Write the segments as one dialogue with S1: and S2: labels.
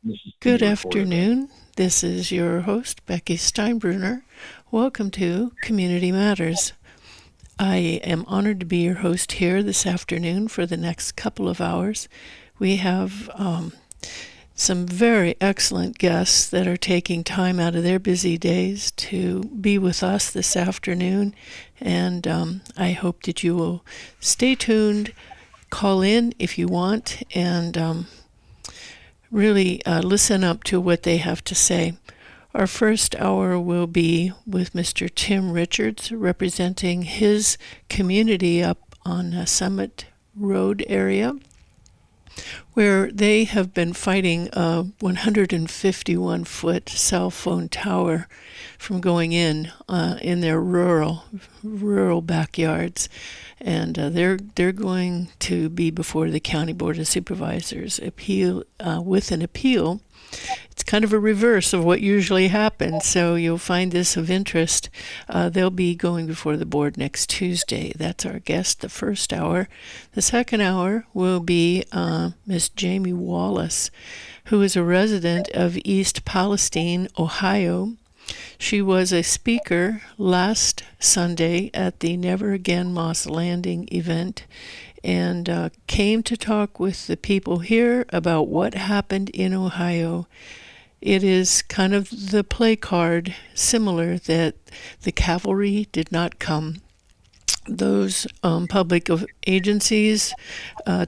S1: This is to
S2: Good
S1: be recorded, right?
S2: afternoon. This is your host, Becky Steinbruner. Welcome to Community Matters. I am honored to be your host here this afternoon for the next couple of hours. We have some very excellent guests that are taking time out of their busy days to be with us this afternoon, and I hope that you will stay tuned, call in if you want, and really listen up to what they have to say. Our first hour will be with Mr. Tim Richards, representing his community up on Summit Road area, where they have been fighting a 151-foot cell phone tower from going in their rural backyards, and they're going to be before the County Board of Supervisors with an appeal. It's kind of a reverse of what usually happens, so you'll find this of interest. They'll be going before the board next Tuesday. That's our guest, the first hour. The second hour will be Miss Jami Wallace, who is a resident of East Palestine, Ohio. She was a speaker last Sunday at the Never Again Moss Landing event and came to talk with the people here about what happened in Ohio. It is kind of the play card, similar, that the cavalry did not come. Those public agencies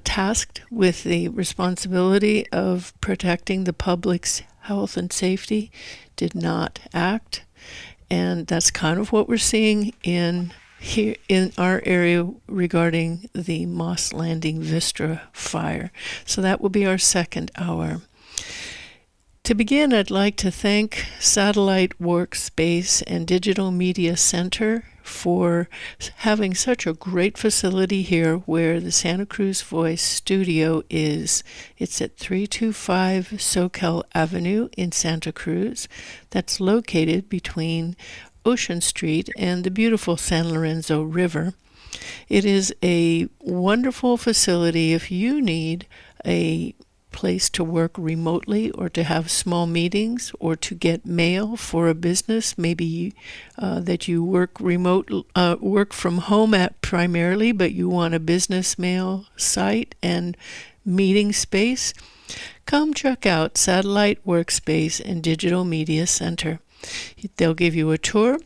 S2: tasked with the responsibility of protecting the public's health and safety did not act. And that's kind of what we're seeing here in our area regarding the Moss Landing Vistra fire. So that will be our second hour. To begin, I'd like to thank Satellite Workspace and Digital Media Center for having such a great facility here where the Santa Cruz Voice studio is. It's at 325 Soquel Avenue in Santa Cruz. That's located between Ocean Street and the beautiful San Lorenzo River. It is a wonderful facility if you need a place to work remotely or to have small meetings or to get mail for a business, maybe that you work from home at primarily, but you want a business mail site and meeting space. Come check out Satellite Workspace and Digital Media Center. They'll give you a tour.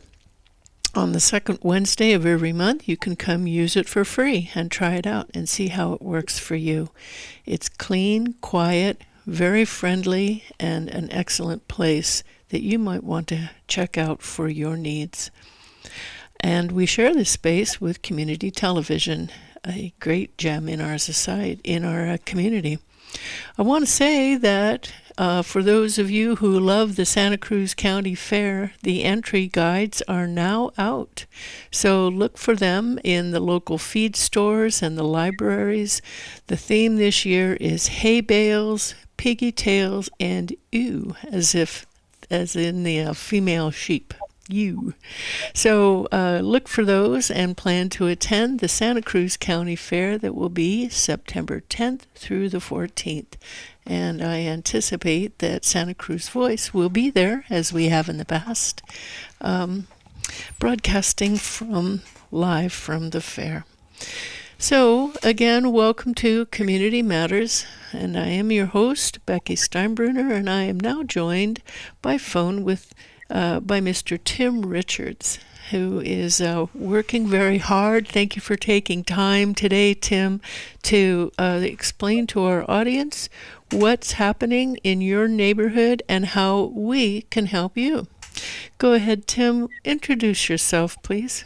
S2: On the second Wednesday of every month, you can come use it for free and try it out and see how it works for you. It's clean, quiet, very friendly, and an excellent place that you might want to check out for your needs. And we share this space with community television, a great gem in our society, in our community. I want to say that for those of you who love the Santa Cruz County Fair, the entry guides are now out. So look for them in the local feed stores and the libraries. The theme this year is hay bales, piggy tails, and ewe, as in the female sheep. You. So look for those and plan to attend the Santa Cruz County Fair that will be September 10th through the 14th. And I anticipate that Santa Cruz Voice will be there, as we have in the past, broadcasting live from the fair. So, again, welcome to Community Matters, and I am your host, Becky Steinbruner, and I am now joined by phone by Mr. Tim Richards, who is working very hard. Thank you for taking time today, Tim, to explain to our audience what's happening in your neighborhood and how we can help you. Go ahead, Tim. Introduce yourself, please.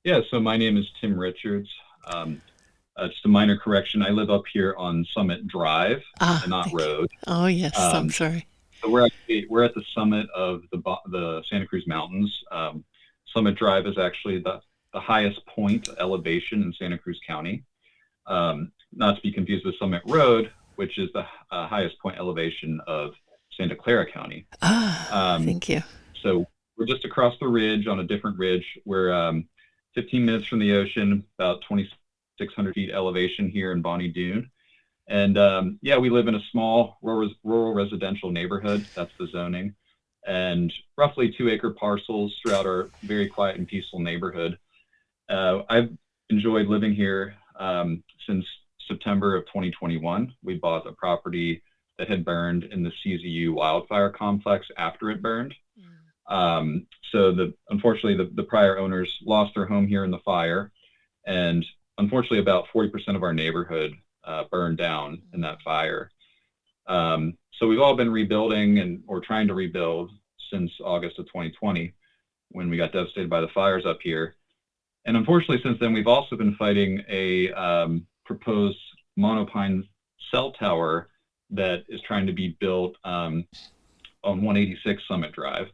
S1: Yeah, so my name is Tim Richards. Just a minor correction. I live up here on Summit Drive and not
S2: Thank you.
S1: Road.
S2: Oh, yes, I'm
S1: Um,
S2: sorry.
S1: so we're at the summit of the Santa Cruz Mountains. Summit Drive is actually the highest point elevation in Santa Cruz County. Not to be confused with Summit Road, which is the highest point elevation of Santa Clara County.
S2: Thank you.
S1: So we're just across the ridge on a different ridge. We're 15 minutes from the ocean, about 2,600 feet elevation here in Bonny Doon. And yeah, we live in a small rural residential neighborhood. That's the zoning. And roughly 2-acre parcels throughout our very quiet and peaceful neighborhood. I've enjoyed living here since September of 2021. We bought a property that had burned in the CZU wildfire complex after it burned. So unfortunately, the prior owners lost their home here in the fire. And unfortunately, about 40% of our neighborhood burned down in that fire. So we've all been rebuilding or trying to rebuild since August of 2020 when we got devastated by the fires up here. And unfortunately, since then, we've also been fighting a proposed monopine cell tower that is trying to be built on 186 Summit Drive.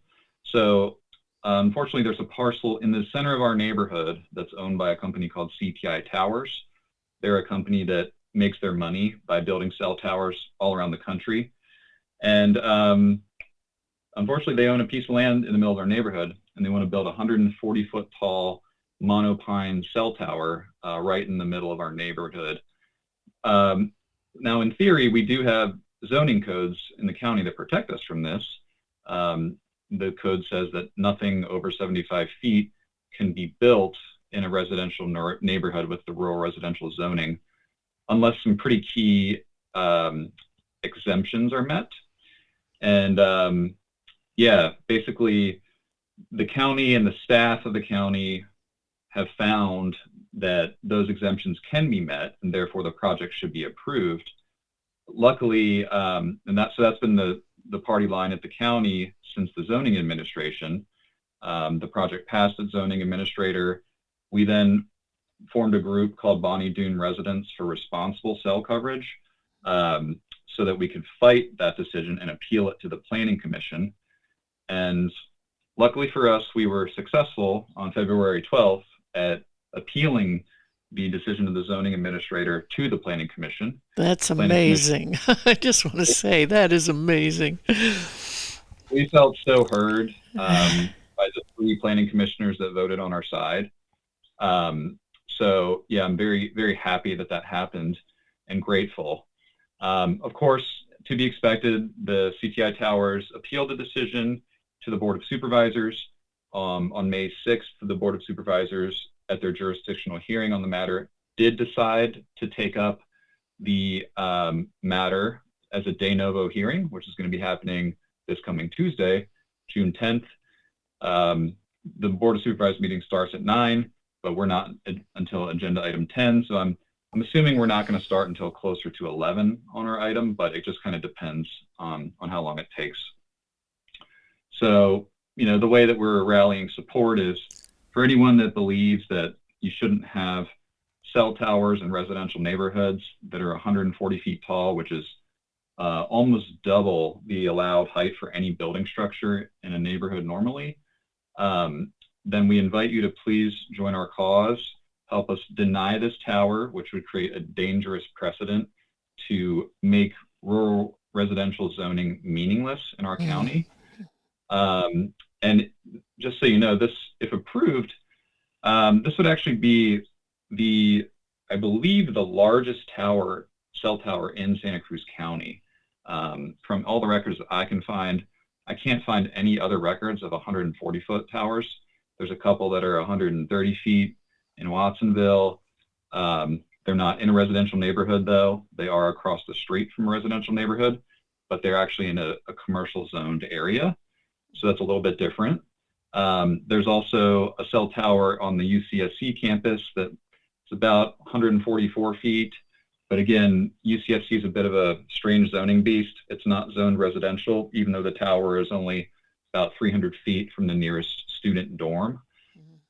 S1: So unfortunately, there's a parcel in the center of our neighborhood that's owned by a company called CTI Towers. They're a company that makes their money by building cell towers all around the country. And unfortunately, they own a piece of land in the middle of our neighborhood, and they want to build a 140-foot tall monopine cell tower right in the middle of our neighborhood. Now, in theory, we do have zoning codes in the county that protect us from this. The code says that nothing over 75 feet can be built in a residential neighborhood with the rural residential zoning, unless some pretty key exemptions are met. And yeah, basically, the county and the staff of the county have found that those exemptions can be met, and therefore the project should be approved. Luckily, and that's been the party line at the county since the zoning administration. The project passed its zoning administrator. We then formed a group called Bonny Doon Residents for Responsible Cell Coverage, so that we could fight that decision and appeal it to the Planning Commission. And luckily for us, we were successful on February 12th at appealing the decision of the zoning administrator to the Planning Commission.
S2: That's amazing. I just want to say that is amazing.
S1: We felt so heard by the 3 planning commissioners that voted on our side. So yeah, I'm very, very happy that happened and grateful. Of course, to be expected, the CTI Towers appealed the decision to the Board of Supervisors. On May 6th, the Board of Supervisors, at their jurisdictional hearing on the matter, did decide to take up the matter as a de novo hearing, which is going to be happening this coming Tuesday, June 10th. The Board of Supervisors meeting starts at 9, but we're not until agenda item 10. So I'm assuming we're not going to start until closer to 11 on our item, but it just kind of depends on how long it takes. So, the way that we're rallying support is for anyone that believes that you shouldn't have cell towers in residential neighborhoods that are 140 feet tall, which is almost double the allowed height for any building structure in a neighborhood normally, then we invite you to please join our cause, help us deny this tower, which would create a dangerous precedent to make rural residential zoning meaningless in our county. And just so you know, this, if approved, this would actually be I believe, the largest cell tower in Santa Cruz County. From all the records that I can find, I can't find any other records of 140-foot towers. There's a couple that are 130 feet in Watsonville. They're not in a residential neighborhood, though. They are across the street from a residential neighborhood, but they're actually in a commercial zoned area. So that's a little bit different. There's also a cell tower on the UCSC campus that's about 144 feet. But again, UCSC is a bit of a strange zoning beast. It's not zoned residential, even though the tower is only about 300 feet from the nearest student dorm.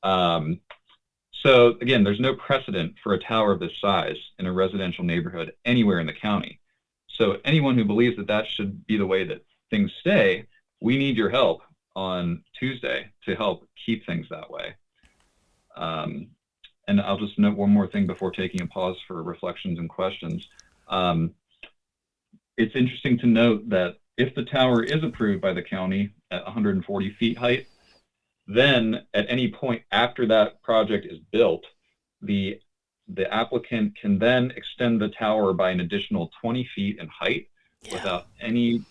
S1: So again, there's no precedent for a tower of this size in a residential neighborhood anywhere in the county. So anyone who believes that should be the way that things stay, we need your help on Tuesday to help keep things that way. And I'll just note one more thing before taking a pause for reflections and questions. It's interesting to note that if the tower is approved by the county at 140 feet height, then at any point after that project is built, the the applicant can then extend the tower by an additional 20 feet in height without any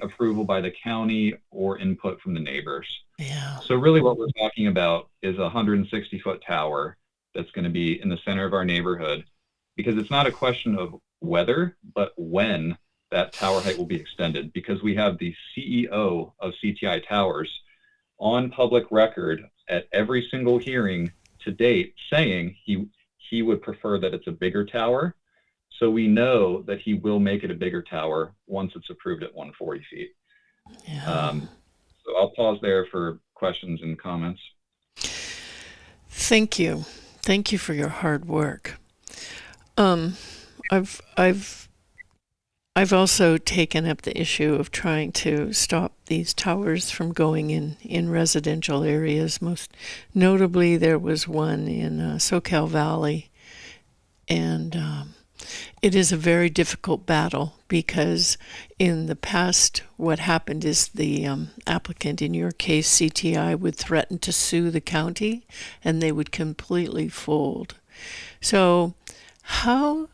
S1: approval by the county or input from the neighbors.
S2: Yeah.
S1: So really what we're talking about is a 160-foot tower that's going to be in the center of our neighborhood, because it's not a question of whether, but when that tower height will be extended, because we have the CEO of CTI Towers on public record at every single hearing to date saying he would prefer that it's a bigger tower. So we know that he will make it a bigger tower once it's approved at 140 feet.
S2: Yeah.
S1: So I'll pause there for questions and comments.
S2: Thank you. Thank you for your hard work. I've also taken up the issue of trying to stop these towers from going in residential areas. Most notably, there was one in SoCal Valley, and it is a very difficult battle, because in the past what happened is the applicant, in your case CTI, would threaten to sue the county and they would completely fold. So how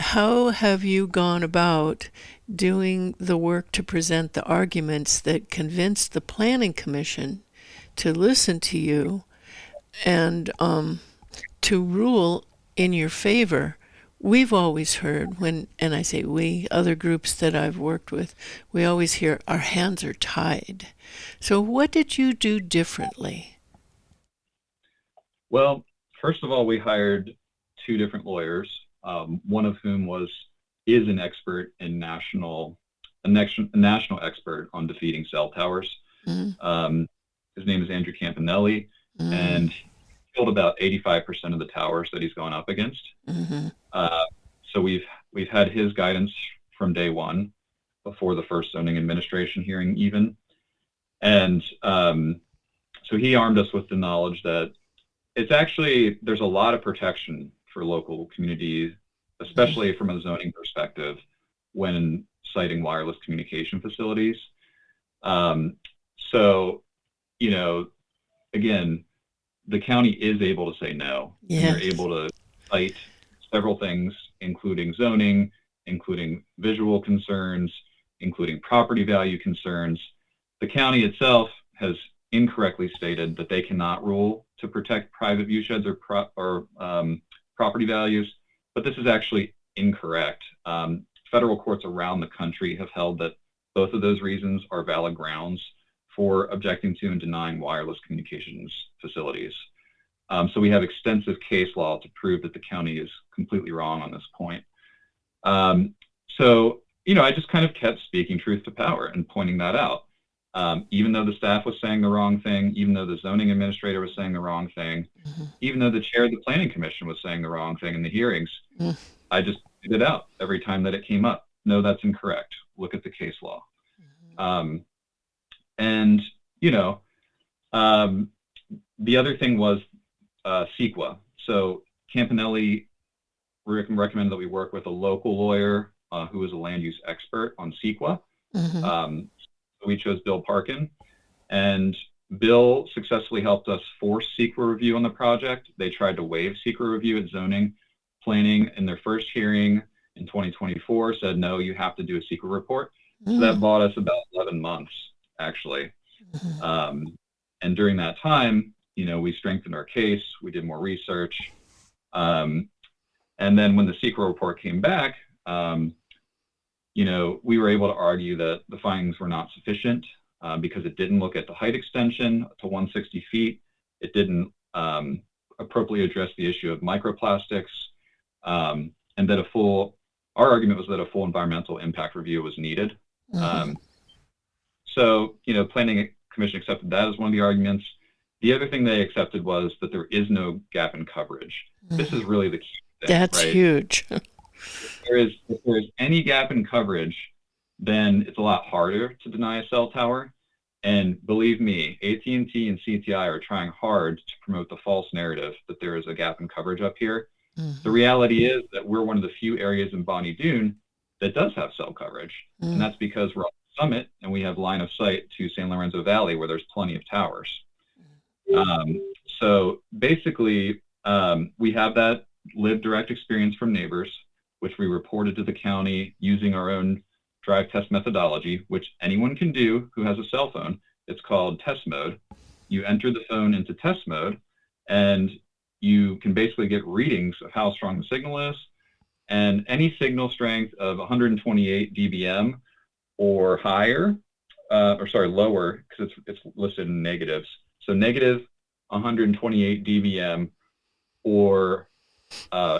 S2: have you gone about doing the work to present the arguments that convinced the Planning Commission to listen to you and to rule in your favor? We've always heard, and I say we, other groups that I've worked with, we always hear our hands are tied. So what did you do differently?
S1: Well, first of all, we hired 2 different lawyers, one of whom is an expert in national expert on defeating cell towers. Mm-hmm. His name is Andrew Campanelli, mm-hmm. and killed about 85% of the towers that he's gone up against. Mm-hmm. So we've had his guidance from day one, before the first zoning administration hearing even. And so he armed us with the knowledge that there's a lot of protection for local communities, especially from a zoning perspective, when siting wireless communication facilities. So, again, the county is able to say no. Yes. And they're able to cite several things, including zoning, including visual concerns, including property value concerns. The county itself has incorrectly stated that they cannot rule to protect private view sheds or property values, but this is actually incorrect. Federal courts around the country have held that both of those reasons are valid grounds for objecting to and denying wireless communications facilities. So we have extensive case law to prove that the county is completely wrong on this point. So, I just kind of kept speaking truth to power and pointing that out. Even though the staff was saying the wrong thing, even though the zoning administrator was saying the wrong thing, mm-hmm. even though the chair of the Planning Commission was saying the wrong thing in the hearings, I just pointed it out every time that it came up. No, that's incorrect. Look at the case law. Mm-hmm. The other thing was CEQA. So Campanelli recommended that we work with a local lawyer who is a land use expert on CEQA. Mm-hmm. We chose Bill Parkin, and Bill successfully helped us force CEQA review on the project. They tried to waive CEQA review at zoning planning in their first hearing in 2024, said, no, you have to do a CEQA report. Mm-hmm. So that bought us about 11 months, actually. Mm-hmm. And during that time, we strengthened our case, we did more research. And then when the CEQA report came back, we were able to argue that the findings were not sufficient because it didn't look at the height extension to 160 feet. It didn't appropriately address the issue of microplastics, and that our argument was that a full environmental impact review was needed. Mm-hmm. So, Planning Commission accepted that as one of the arguments. The other thing they accepted was that there is no gap in coverage. Mm-hmm. This is really the key thing.
S2: That's right? Huge.
S1: If there is any gap in coverage, then it's a lot harder to deny a cell tower. And believe me, AT&T and CTI are trying hard to promote the false narrative that there is a gap in coverage up here. Mm-hmm. The reality is that we're one of the few areas in Bonny Doon that does have cell coverage. Mm-hmm. And that's because we're on the summit and we have line of sight to San Lorenzo Valley, where there's plenty of towers. So basically, we have that lived direct experience from neighbors, which we reported to the county using our own drive test methodology, which anyone can do who has a cell phone. It's called test mode. You enter the phone into test mode, and you can basically get readings of how strong the signal is, and any signal strength of 128 dBm or higher, lower, because it's listed in negatives. So negative 128 dBm or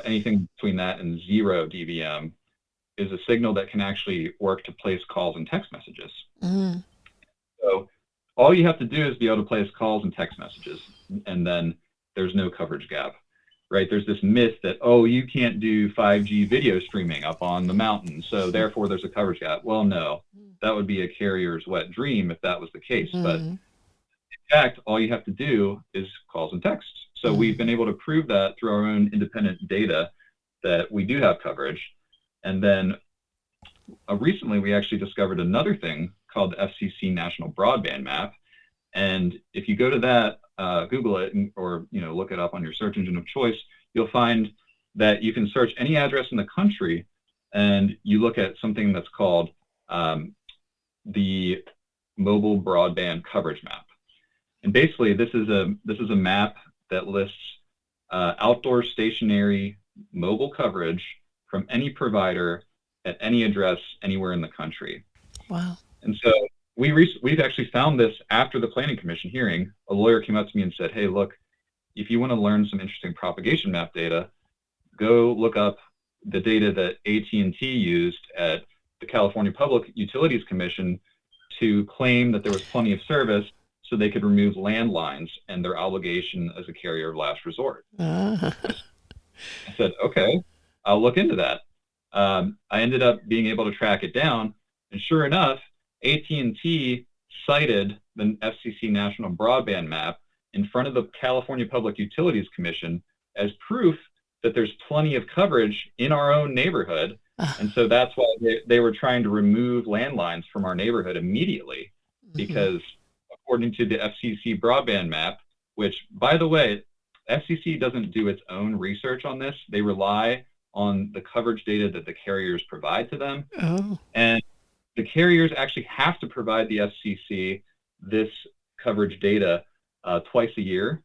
S1: anything between that and 0 dBm is a signal that can actually work to place calls and text messages.
S2: Mm.
S1: So all you have to do is be able to place calls and text messages, and then there's no coverage gap, right? There's this myth that, oh, you can't do 5G video streaming up on the mountain, so therefore there's a coverage gap. Well, no, that would be a carrier's wet dream if that was the case. But in fact, all you have to do is calls and texts. So we've been able to prove that through our own independent data that we do have coverage. And then recently we actually discovered another thing called the FCC National Broadband Map. And if you go to that, Google it, or look it up on your search engine of choice, you'll find that you can search any address in the country, and you look at something that's called the Mobile Broadband Coverage Map. And basically, this is a map that lists outdoor stationary mobile coverage from any provider at any address anywhere in the country.
S2: Wow.
S1: And so we've actually found this after the Planning Commission hearing. A lawyer came up to me and said, hey, look, if you want to learn some interesting propagation map data, go look up the data that AT&T used at the California Public Utilities Commission to claim that there was plenty of service so they could remove landlines and their obligation as a carrier of last resort. I said, okay, I'll look into that. I ended up being able to track it down, and sure enough, AT&T cited the FCC National Broadband Map in front of the California Public Utilities Commission as proof that there's plenty of coverage in our own neighborhood. And so that's why they were trying to remove landlines from our neighborhood immediately, because according to the FCC broadband map, which, by the way, FCC doesn't do its own research on this. They rely on the coverage data that the carriers provide to them.
S2: Oh.
S1: And the carriers actually have to provide the FCC this coverage data twice a year.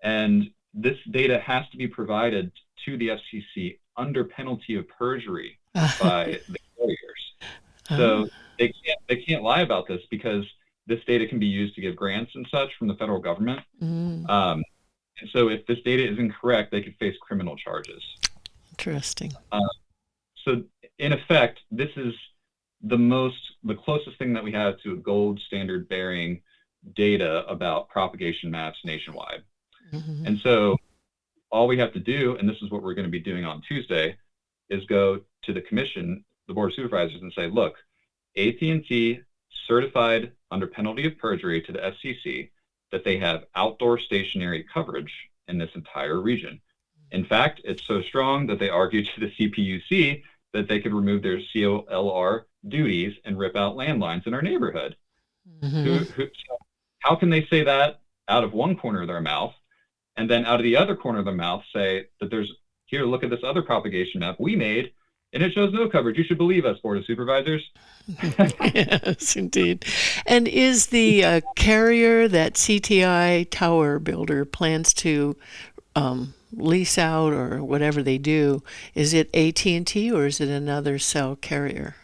S1: And this data has to be provided to the FCC under penalty of perjury by the carriers. So they can't lie about this, because this data can be used to give grants and such from the federal government. And so if this data is incorrect, they could face criminal charges.
S2: Interesting.
S1: So in effect, this is the closest thing that we have to a gold standard bearing data about propagation maps nationwide. And so all we have to do, and this is what we're going to be doing on Tuesday, is go to the commission, the Board of Supervisors, and say, look, AT&T certified under penalty of perjury to the FCC that they have outdoor stationary coverage in this entire region. In fact, it's so strong that they argued to the CPUC that they could remove their COLR duties and rip out landlines in our neighborhood. How can they say that out of one corner of their mouth, and then out of the other corner of their mouth say that here, look at this other propagation map we made, and it shows no coverage. You should believe us, Board of Supervisors.
S2: Yes, indeed. And is the carrier that CTI tower builder plans to lease out, or whatever they do, is it AT&T or is it another cell carrier?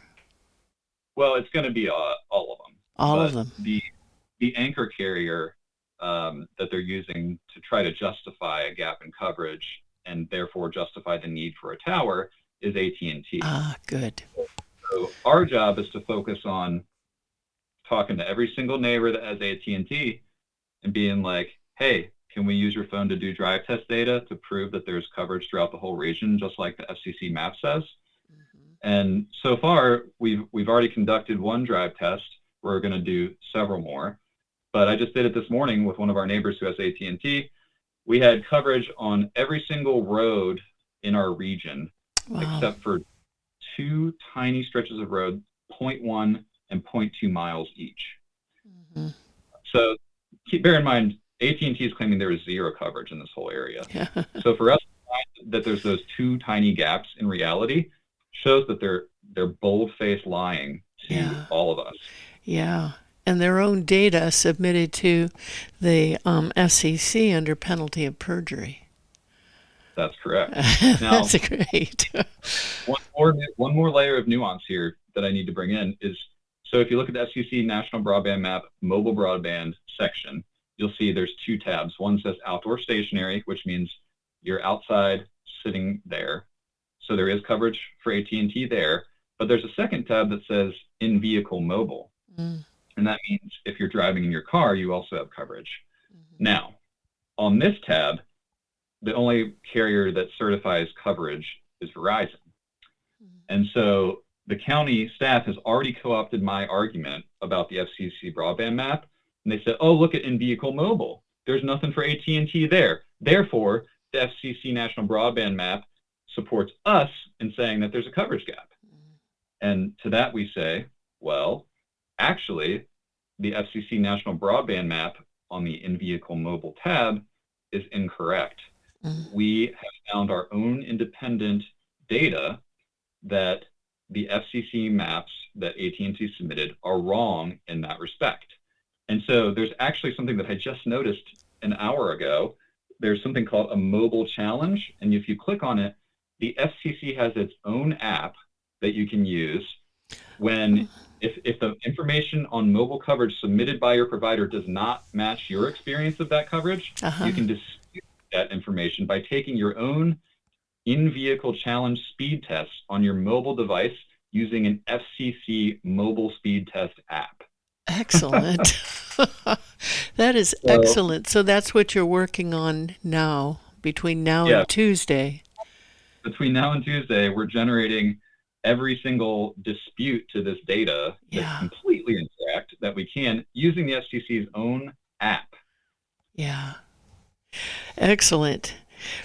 S1: Well, it's going to be all of them.
S2: All of them.
S1: The anchor carrier that they're using to try to justify a gap in coverage and therefore justify the need for a tower is AT&T.
S2: Good.
S1: So our job is to focus on talking to every single neighbor that has AT&T and being like, hey, can we use your phone to do drive test data to prove that there's coverage throughout the whole region, just like the FCC map says? And so far, we've already conducted one drive test. We're going to do several more. But I just did it this morning with one of our neighbors who has AT&T. We had coverage on every single road in our region, except for two tiny stretches of road, 0.1 and 0.2 miles each. So bear in mind, AT&T is claiming there is zero coverage in this whole area. So for us to find that there's those two tiny gaps in reality shows that they're bold-faced lying to all of us.
S2: Yeah. And their own data submitted to the FCC under penalty of perjury.
S1: That's correct. Now,
S2: that's great.
S1: one more layer of nuance here that I need to bring in is, so if you look at the FCC National Broadband Map mobile broadband section, you'll see there's two tabs. One says outdoor stationary, which means you're outside sitting there. So there is coverage for AT&T there. But there's a second tab that says in-vehicle mobile. And that means if you're driving in your car, you also have coverage. Now, on this tab, the only carrier that certifies coverage is Verizon. And so the county staff has already co-opted my argument about the FCC broadband map. And they said, oh, look at in-vehicle mobile. There's nothing for AT&T there. Therefore, the FCC National Broadband Map supports us in saying that there's a coverage gap. And to that we say, well, actually, the FCC National Broadband Map on the in-vehicle mobile tab is incorrect. We have found our own independent data that the FCC maps that AT&T submitted are wrong in that respect. And so there's actually something that I just noticed an hour ago. There's something called a mobile challenge. And if you click on it, the FCC has its own app that you can use when, if the information on mobile coverage submitted by your provider does not match your experience of that coverage, you can dispute that information by taking your own in-vehicle challenge speed test on your mobile device using an FCC mobile speed test app.
S2: Excellent. That is excellent. So that's what you're working on now, between now and Tuesday.
S1: Between now and Tuesday, we're generating every single dispute to this data that's completely incorrect that we can using the FCC's own app.
S2: Yeah. Excellent.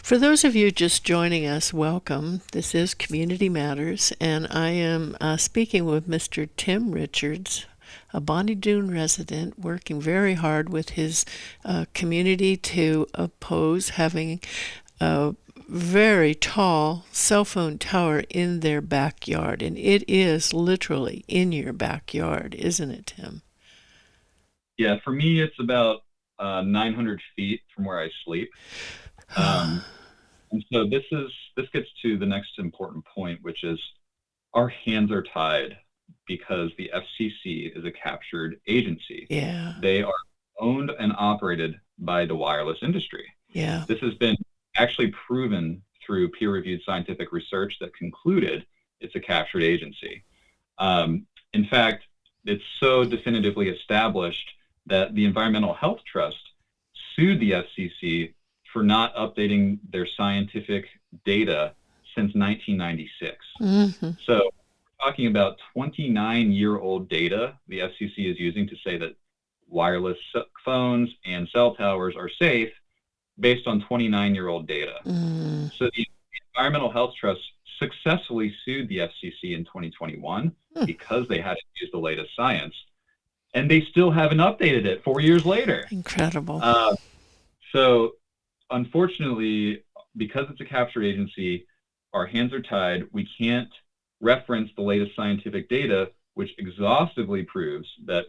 S2: For those of you just joining us, welcome. This is Community Matters, and I am speaking with Mr. Tim Richards, a Bonny Doon resident working very hard with his community to oppose having a very tall cell phone tower in their backyard. And it is literally in your backyard, isn't it, Tim?
S1: Yeah, for me, it's about 900 feet from where I sleep. And so this gets to the next important point, which is our hands are tied because the FCC is a captured agency.
S2: Yeah.
S1: They are owned and operated by the wireless industry.
S2: Yeah.
S1: This has been actually proven through peer-reviewed scientific research that concluded it's a captured agency. In fact, it's so definitively established that the Environmental Health Trust sued the FCC for not updating their scientific data since 1996. So we're talking about 29-year-old data the FCC is using to say that wireless phones and cell towers are safe based on 29-year-old data. So the Environmental Health Trust successfully sued the FCC in 2021 because they had to use the latest science, and they still haven't updated it 4 years later.
S2: Incredible.
S1: So unfortunately, because it's a captured agency, our hands are tied. We can't reference the latest scientific data, which exhaustively proves that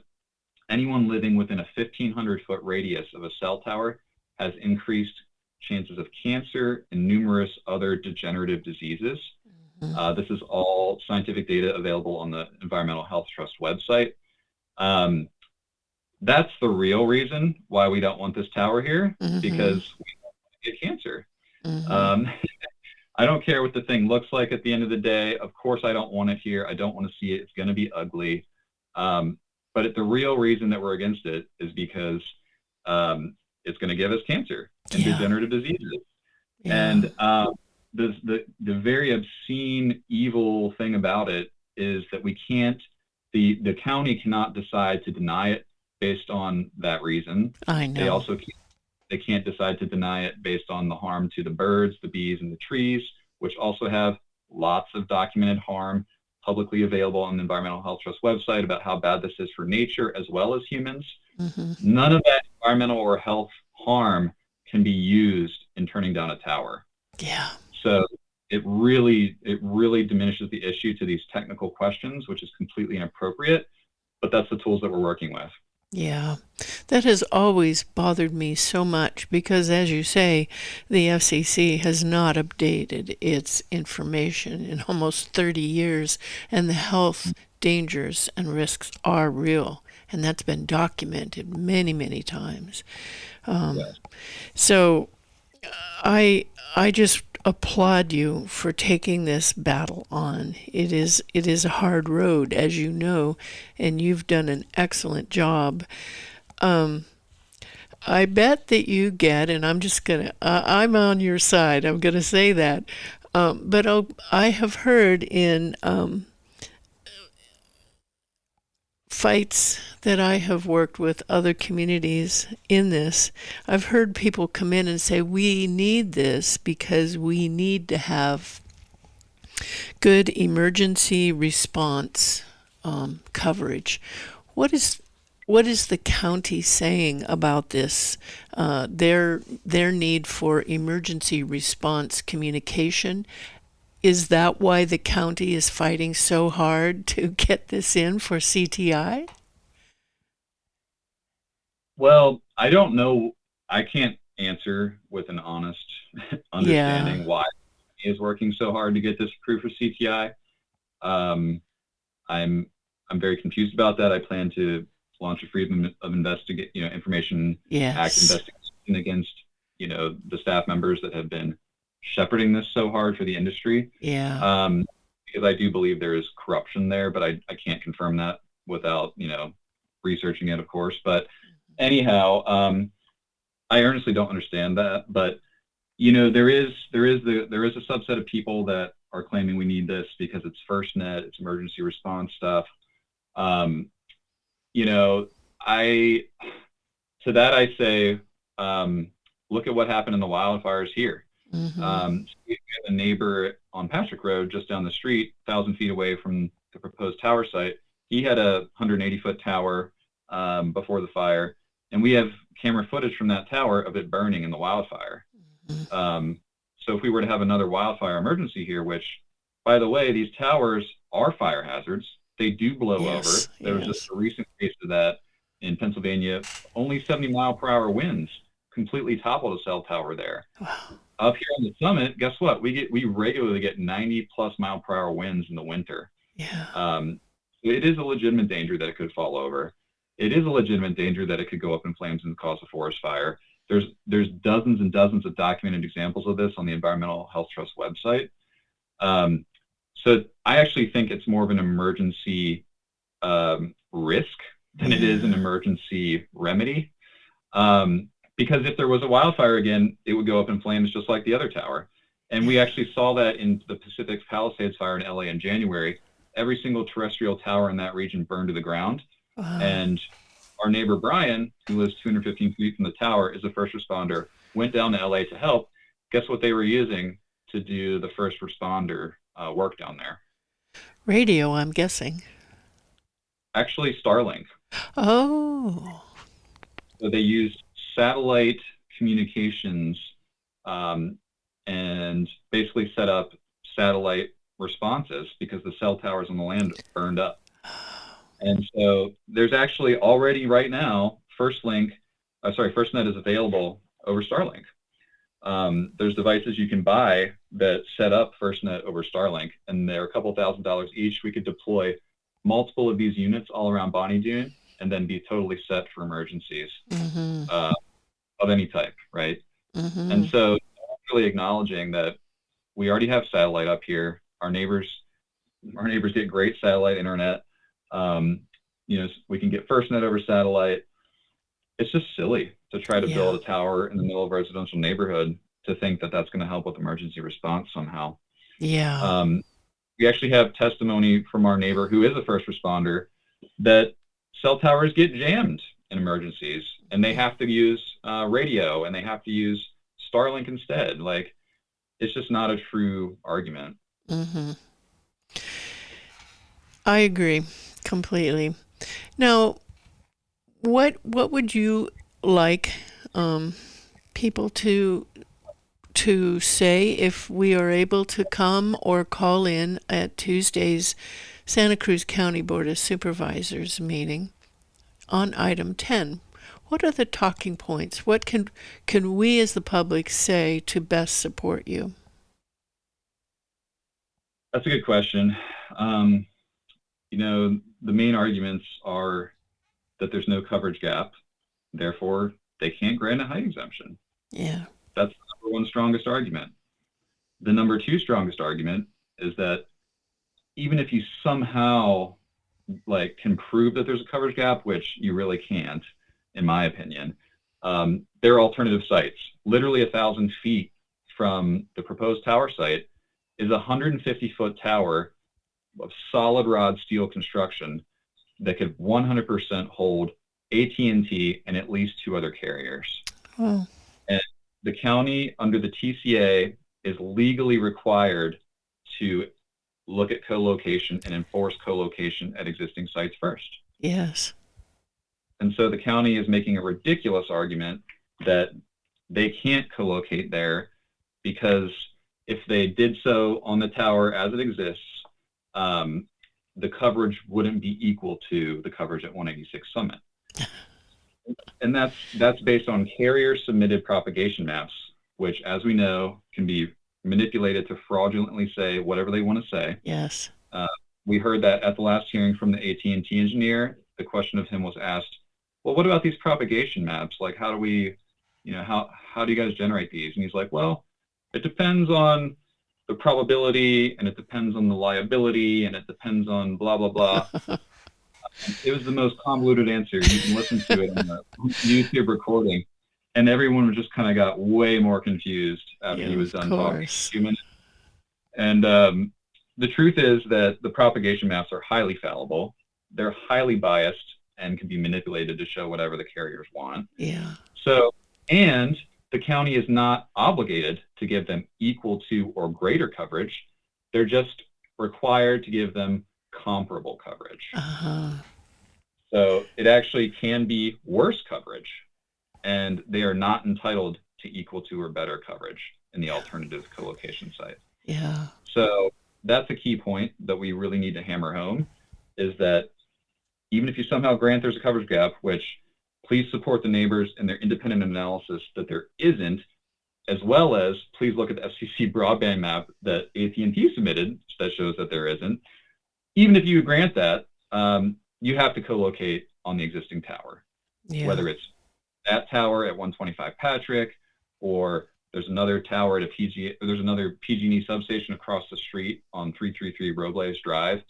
S1: anyone living within a 1,500-foot radius of a cell tower has increased chances of cancer and numerous other degenerative diseases. This is all scientific data available on the Environmental Health Trust website. That's the real reason why we don't want this tower here, because we don't want to get cancer. I don't care what the thing looks like at the end of the day. Of course, I don't want it here. I don't want to see it. It's going to be ugly. But the real reason that we're against it is because it's going to give us cancer and degenerative diseases. And the very obscene, evil thing about it is that we can't, the county cannot decide to deny it based on that reason.
S2: I know.
S1: They can't decide to deny it based on the harm to the birds, the bees, and the trees, which also have lots of documented harm publicly available on the Environmental Health Trust website about how bad this is for nature as well as humans. None of that environmental or health harm can be used in turning down a tower.
S2: Yeah.
S1: So it really diminishes the issue to these technical questions, which is completely inappropriate, but that's the tools that we're working with.
S2: Yeah, that has always bothered me so much because, as you say, the FCC has not updated its information in almost 30 years, and the health dangers and risks are real, and that's been documented many, many times. Um,
S1: Yeah.
S2: so I just applaud you for taking this battle on. It is a hard road, as you know, and you've done an excellent job. Um, I bet that you get, and I'm on your side. I'm gonna say that, but I have heard in fights that I have worked with other communities in this, I've heard people come in and say, we need this because we need to have good emergency response coverage. What is what is the county saying about this? Their need for emergency response communication. Is that why the county is fighting so hard to get this in for CTI?
S1: Well, I don't know. I can't answer with an honest
S2: Yeah,
S1: understanding why he is working so hard to get this approved for CTI. Um, I'm I'm very confused about that. I plan to launch a Freedom of Information Act
S2: yes,
S1: investigation against the staff members that have been shepherding this so hard for the industry.
S2: yeah.
S1: Um, because I do believe there is corruption there, but I can't confirm that without researching it, of course. But anyhow, I earnestly don't understand that, but there is a subset of people that are claiming we need this because it's FirstNet, it's emergency response stuff. Um, you know, I to that I say, look at what happened in the wildfires here.
S2: Mm-hmm.
S1: We have a neighbor on Patrick Road just down the street, 1,000 feet away from the proposed tower site. He had a 180-foot tower before the fire, and we have camera footage from that tower of it burning in the wildfire. Um, so if we were to have another wildfire emergency here, which, by the way, these towers are fire hazards. They do blow over.
S2: Yes,
S1: There was just
S2: yes.
S1: a recent case of that in Pennsylvania. Only 70-mile-per-hour winds completely toppled a cell tower there.
S2: Wow.
S1: Up here on the summit, guess what? We regularly get 90-plus-mile-per-hour winds in the winter.
S2: Yeah.
S1: It is a legitimate danger that it could fall over. It is a legitimate danger that it could go up in flames and cause a forest fire. There's dozens and dozens of documented examples of this on the Environmental Health Trust website. So I actually think it's more of an emergency risk than it is an
S2: Yeah.
S1: emergency remedy. Because if there was a wildfire again, it would go up in flames just like the other tower. And we actually saw that in the Pacific Palisades fire in LA in January. Every single terrestrial tower in that region burned to the ground.
S2: Wow.
S1: And our neighbor Brian, who lives 215 feet from the tower, is a first responder, went down to LA to help. Guess what they were using to do the first responder work down there?
S2: Radio, I'm guessing.
S1: Actually, Starlink.
S2: Oh.
S1: So they used satellite communications and basically set up satellite responses because the cell towers on the land burned up. And so there's actually already right now FirstNet is available over Starlink. There's devices you can buy that set up FirstNet over Starlink, and they're a couple $1,000s each. We could deploy multiple of these units all around Bonny Doon and then be totally set for emergencies
S2: Mm-hmm.
S1: of any type, right?
S2: Mm-hmm.
S1: And so really acknowledging that we already have satellite up here. Our neighbors get great satellite internet. We can get FirstNet over satellite. It's just silly to try to
S2: Yeah.
S1: build a tower in the middle of a residential neighborhood to think that that's going to help with emergency response somehow.
S2: Yeah.
S1: We actually have testimony from our neighbor who is a first responder that cell towers get jammed in emergencies and they have to use radio and they have to use Starlink instead. Like, it's just not a true argument.
S2: Mm-hmm. I agree completely. Now, what would you like people to say if we are able to come or call in at Tuesday's Santa Cruz County Board of Supervisors meeting on item 10? What are the talking points? What can we as the public say to best support you?
S1: That's a good question. The main arguments are that there's no coverage gap, therefore they can't grant a height exemption.
S2: Yeah.
S1: That's the number one strongest argument. The number two strongest argument is that even if you somehow can prove that there's a coverage gap, which you really can't, in my opinion, there are alternative sites. Literally 1,000 feet from the proposed tower site is a 150-foot tower of solid rod steel construction that could 100% hold AT&T and at least 2 other carriers.
S2: Oh.
S1: And the county, under the TCA, is legally required to look at co-location and enforce co-location at existing sites first.
S2: Yes.
S1: And so the county is making a ridiculous argument that they can't co-locate there because if they did so on the tower as it exists, the coverage wouldn't be equal to the coverage at 186 Summit. And that's based on carrier-submitted propagation maps, which, as we know, can be manipulated to fraudulently say whatever they want to say.
S2: Yes.
S1: We heard that at the last hearing from the AT&T engineer. The question of him was asked, well, what about these propagation maps? Like, how do we, how do you guys generate these? And he's like, well, it depends on the probability, and it depends on the liability, and it depends on blah, blah, blah. It was the most convoluted answer. You can listen to it on the YouTube recording. And everyone just kind of got way more confused after he was done talking for a few minutes. And the truth is that the propagation maps are highly fallible. They're highly biased and can be manipulated to show whatever the carriers want.
S2: Yeah.
S1: So, and the county is not obligated to give them equal to or greater coverage. They're just required to give them comparable coverage.
S2: Uh-huh.
S1: So it actually can be worse coverage, and they are not entitled to equal to or better coverage in the alternative co-location site.
S2: Yeah.
S1: So that's a key point that we really need to hammer home, is that even if you somehow grant there's a coverage gap, which please support the neighbors in their independent analysis that there isn't, as well as please look at the FCC broadband map that AT&T submitted that shows that there isn't. Even if you grant that, you have to co-locate on the existing tower, whether it's that tower at 125 Patrick, or there's another tower at there's another PG&E substation across the street on 333 Robles Drive.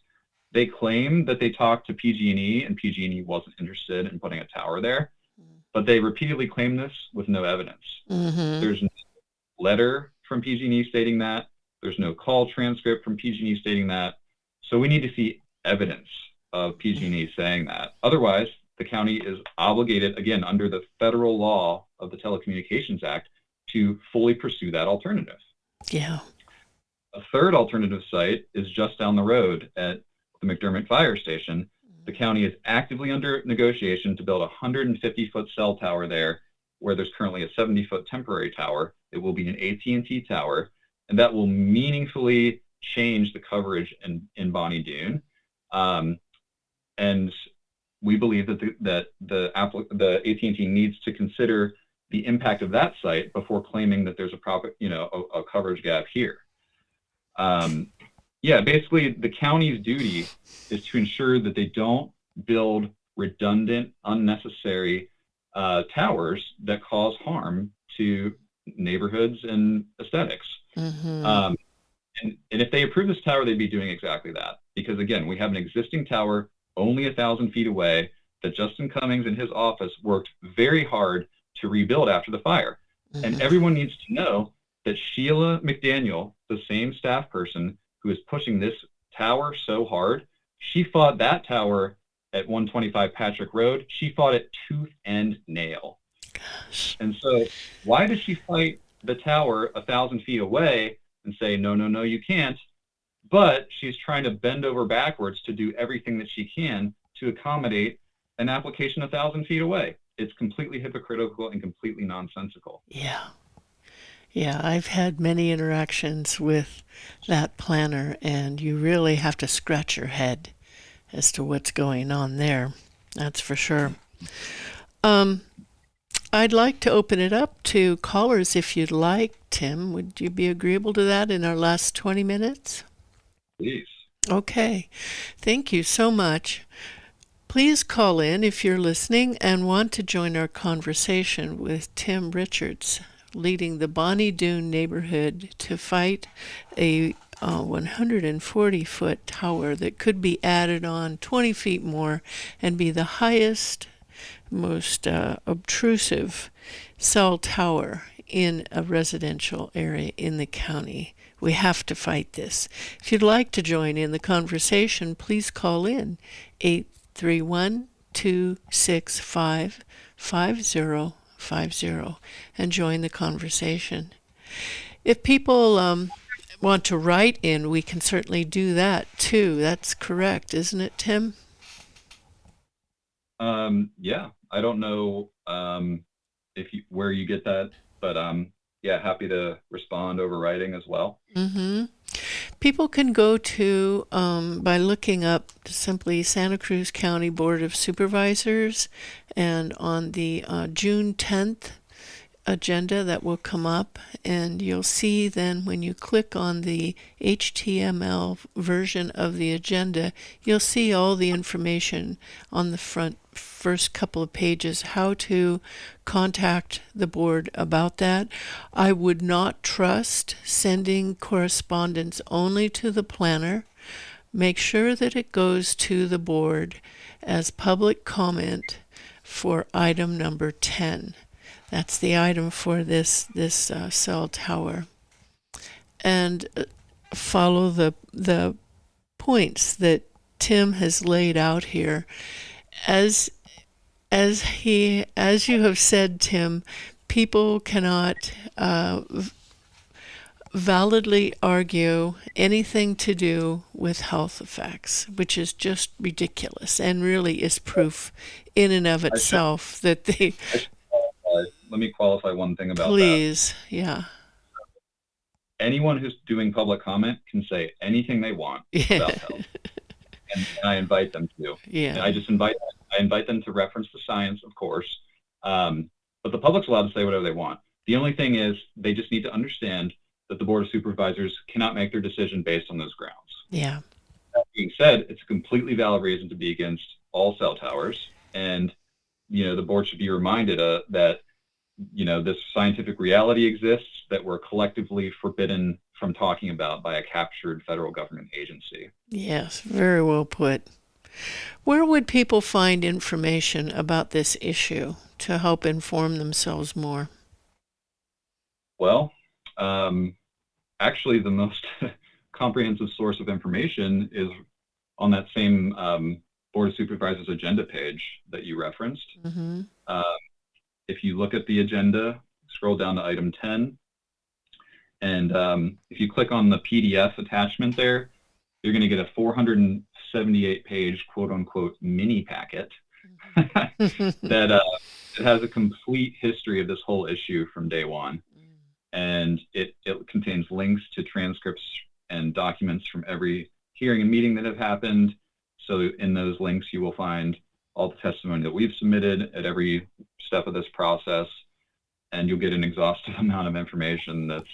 S1: They claim that they talked to PG&E and PG&E wasn't interested in putting a tower there, but they repeatedly claim this with no evidence.
S2: Mm-hmm.
S1: There's no letter from PG&E stating that. There's no call transcript from PG&E stating that. So we need to see evidence of PG&E saying that. Otherwise, the county is obligated, again, under the federal law of the Telecommunications Act, to fully pursue that alternative.
S2: Yeah.
S1: A third alternative site is just down the road at the McDermott Fire Station. The county is actively under negotiation to build a 150-foot cell tower there, where there's currently a 70-foot temporary tower. It will be an AT&T tower, and that will meaningfully change the coverage in Bonny Doon. And we believe that the AT&T needs to consider the impact of that site before claiming that there's a coverage gap here. Basically the county's duty is to ensure that they don't build redundant, unnecessary towers that cause harm to neighborhoods and aesthetics.
S2: Mm-hmm.
S1: And if they approve this tower, they'd be doing exactly that. Because again, we have an existing tower only 1,000 feet away that Justin Cummings and his office worked very hard to rebuild after the fire. Mm-hmm. And everyone needs to know that Sheila McDaniel, the same staff person who is pushing this tower so hard, she fought that tower at 125 Patrick Road. She fought it tooth and nail.
S2: Gosh.
S1: And so why does she fight the tower 1,000 feet away and say, no, you can't? But she's trying to bend over backwards to do everything that she can to accommodate an application 1,000 feet away. It's completely hypocritical and completely nonsensical.
S2: Yeah. Yeah, I've had many interactions with that planner, and you really have to scratch your head as to what's going on there. That's for sure. Um, I'd like to open it up to callers if you'd like. Tim, would you be agreeable to that in our last 20 minutes?
S1: Please.
S2: Okay. Thank you so much. Please call in if you're listening and want to join our conversation with Tim Richards, leading the Bonny Doon neighborhood to fight a 140-foot tower that could be added on 20 feet more and be the highest, most obtrusive cell tower in a residential area in the county. We have to fight this. If you'd like to join in the conversation, please call in 831-265-5050 and join the conversation. If people want to write in, we can certainly do that too. That's correct, isn't it, Tim?
S1: Yeah, I don't know where you get that, but yeah, happy to respond over writing as well.
S2: Mm-hmm. People can go to, by looking up simply Santa Cruz County Board of Supervisors, and on the June 10th agenda that will come up, and you'll see then when you click on the HTML version of the agenda, you'll see all the information on the first couple of pages how to contact the board about that. I would not trust sending correspondence only to the planner. Make sure that it goes to the board as public comment for item number 10. That's the item for this cell tower, and follow the points that Tim has laid out here. As you have said, Tim, people cannot validly argue anything to do with health effects, which is just ridiculous and really is proof in and of itself that they.
S1: Let me qualify one thing about
S2: Please, that. Yeah.
S1: Anyone who's doing public comment can say anything they want about health, and I invite them to.
S2: Yeah.
S1: And I invite them to reference the science, of course, but the public's allowed to say whatever they want. The only thing is they just need to understand that the Board of Supervisors cannot make their decision based on those grounds.
S2: Yeah.
S1: That being said, it's a completely valid reason to be against all cell towers, and the board should be reminded that this scientific reality exists that we're collectively forbidden from talking about by a captured federal government agency.
S2: Yes, very well put. Where would people find information about this issue to help inform themselves more?
S1: Well, actually, the most comprehensive source of information is on that same Board of Supervisors agenda page that you referenced.
S2: Mm-hmm.
S1: If you look at the agenda, scroll down to item 10, and if you click on the PDF attachment there, you're going to get a 478-page quote-unquote mini packet that it has a complete history of this whole issue from day one. And it contains links to transcripts and documents from every hearing and meeting that have happened. So in those links, you will find all the testimony that we've submitted at every step of this process, and you'll get an exhaustive amount of information that's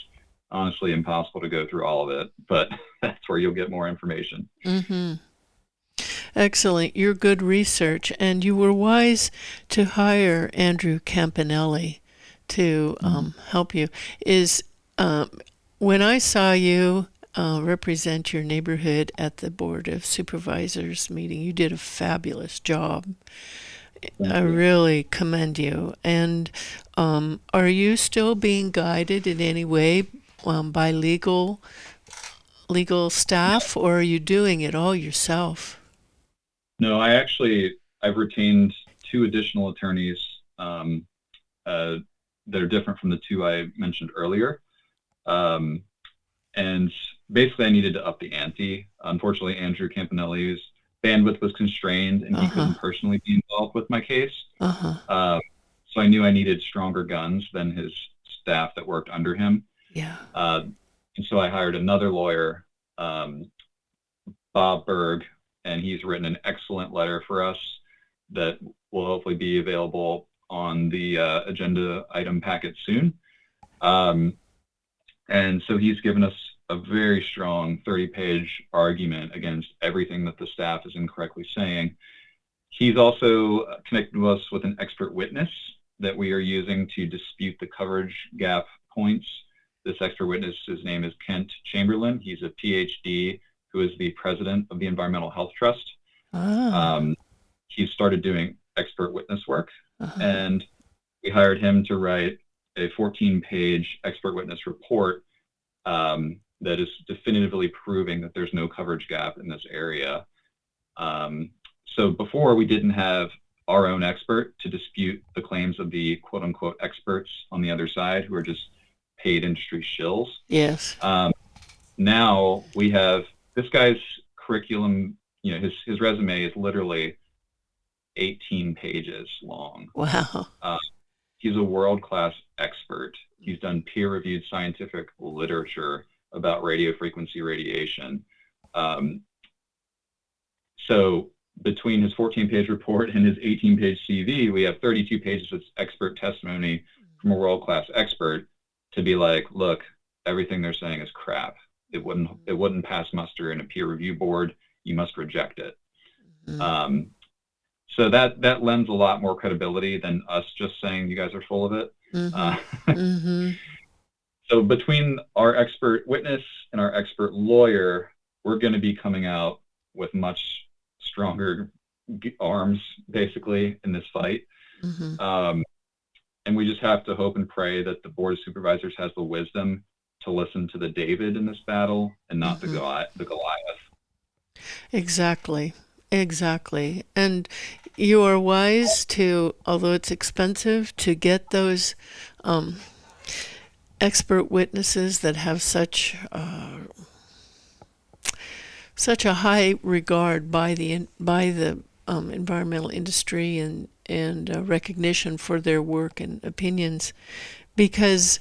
S1: honestly impossible to go through all of it, but that's where you'll get more information.
S2: Mm-hmm. Excellent. Your good research, and you were wise to hire Andrew Campanelli to help you. When I saw you represent your neighborhood at the Board of Supervisors meeting, you did a fabulous job. I really commend you. And are you still being guided in any way by legal staff, or are you doing it all yourself?
S1: No, I've retained 2 additional attorneys that are different from the 2 I mentioned earlier. And basically I needed to up the ante. Unfortunately, Andrew Campanelli's bandwidth was constrained and he couldn't personally be involved with my case. So I knew I needed stronger guns than his staff that worked under him.
S2: Yeah.
S1: And so I hired another lawyer, um, Bob Berg, and he's written an excellent letter for us that will hopefully be available on the agenda item packet soon. And so he's given us a very strong 30-page argument against everything that the staff is incorrectly saying. He's also connected us with an expert witness that we are using to dispute the coverage gap points. This expert witness, his name is Kent Chamberlain. He's a PhD who is the president of the Environmental Health Trust. He started doing expert witness work, and we hired him to write a 14-page expert witness report that is definitively proving that there's no coverage gap in this area. So before, we didn't have our own expert to dispute the claims of the quote unquote experts on the other side who are just paid industry shills.
S2: Yes.
S1: Now we have this guy's curriculum, his resume is literally 18 pages long.
S2: Wow.
S1: He's a world-class expert. He's done peer-reviewed scientific literature about radio frequency radiation. So between his 14-page report and his 18-page CV, we have 32 pages of expert testimony from a world-class expert to be like, look, everything they're saying is crap. It wouldn't pass muster in a peer review board. You must reject it. So that lends a lot more credibility than us just saying you guys are full of it. So between our expert witness and our expert lawyer, we're going to be coming out with much stronger arms, basically, in this fight. And we just have to hope and pray that the Board of Supervisors has the wisdom to listen to the David in this battle and not the Goliath.
S2: Exactly. And you are wise to, although it's expensive, to get those expert witnesses that have such a high regard by the environmental industry and recognition for their work and opinions, because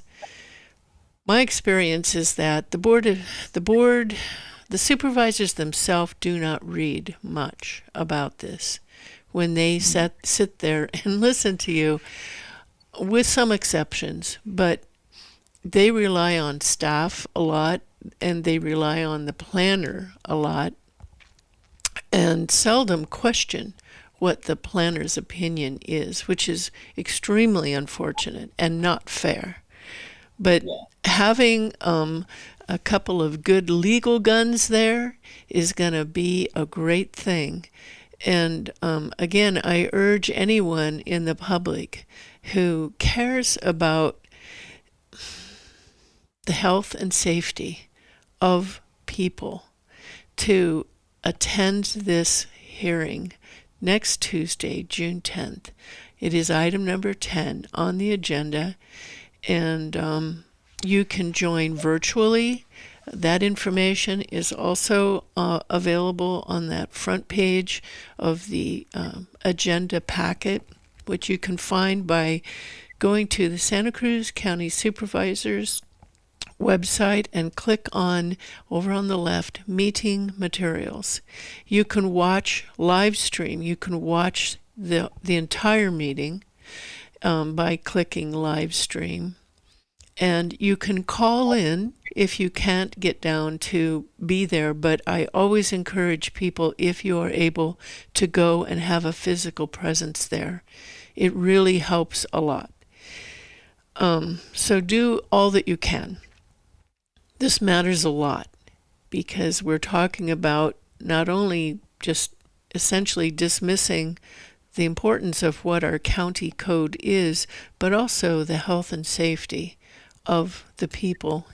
S2: my experience is that the supervisors themselves do not read much about this when they sit there and listen to you, with some exceptions, but they rely on staff a lot, and they rely on the planner a lot, and seldom question what the planner's opinion is, which is extremely unfortunate and not fair. But having a couple of good legal guns there is going to be a great thing. And again, I urge anyone in the public who cares about the health and safety of people to attend this hearing next Tuesday, June 10th. It is item number 10 on the agenda, and you can join virtually. That information is also available on that front page of the agenda packet, which you can find by going to the Santa Cruz County Supervisor's website and click on, over on the left, meeting materials. You can watch live stream. You can watch the entire meeting by clicking live stream. And you can call in if you can't get down to be there, but I always encourage people, if you are able, to go and have a physical presence there. It really helps a lot. So do all that you can. This matters a lot because we're talking about not only just essentially dismissing the importance of what our county code is, but also the health and safety of the people,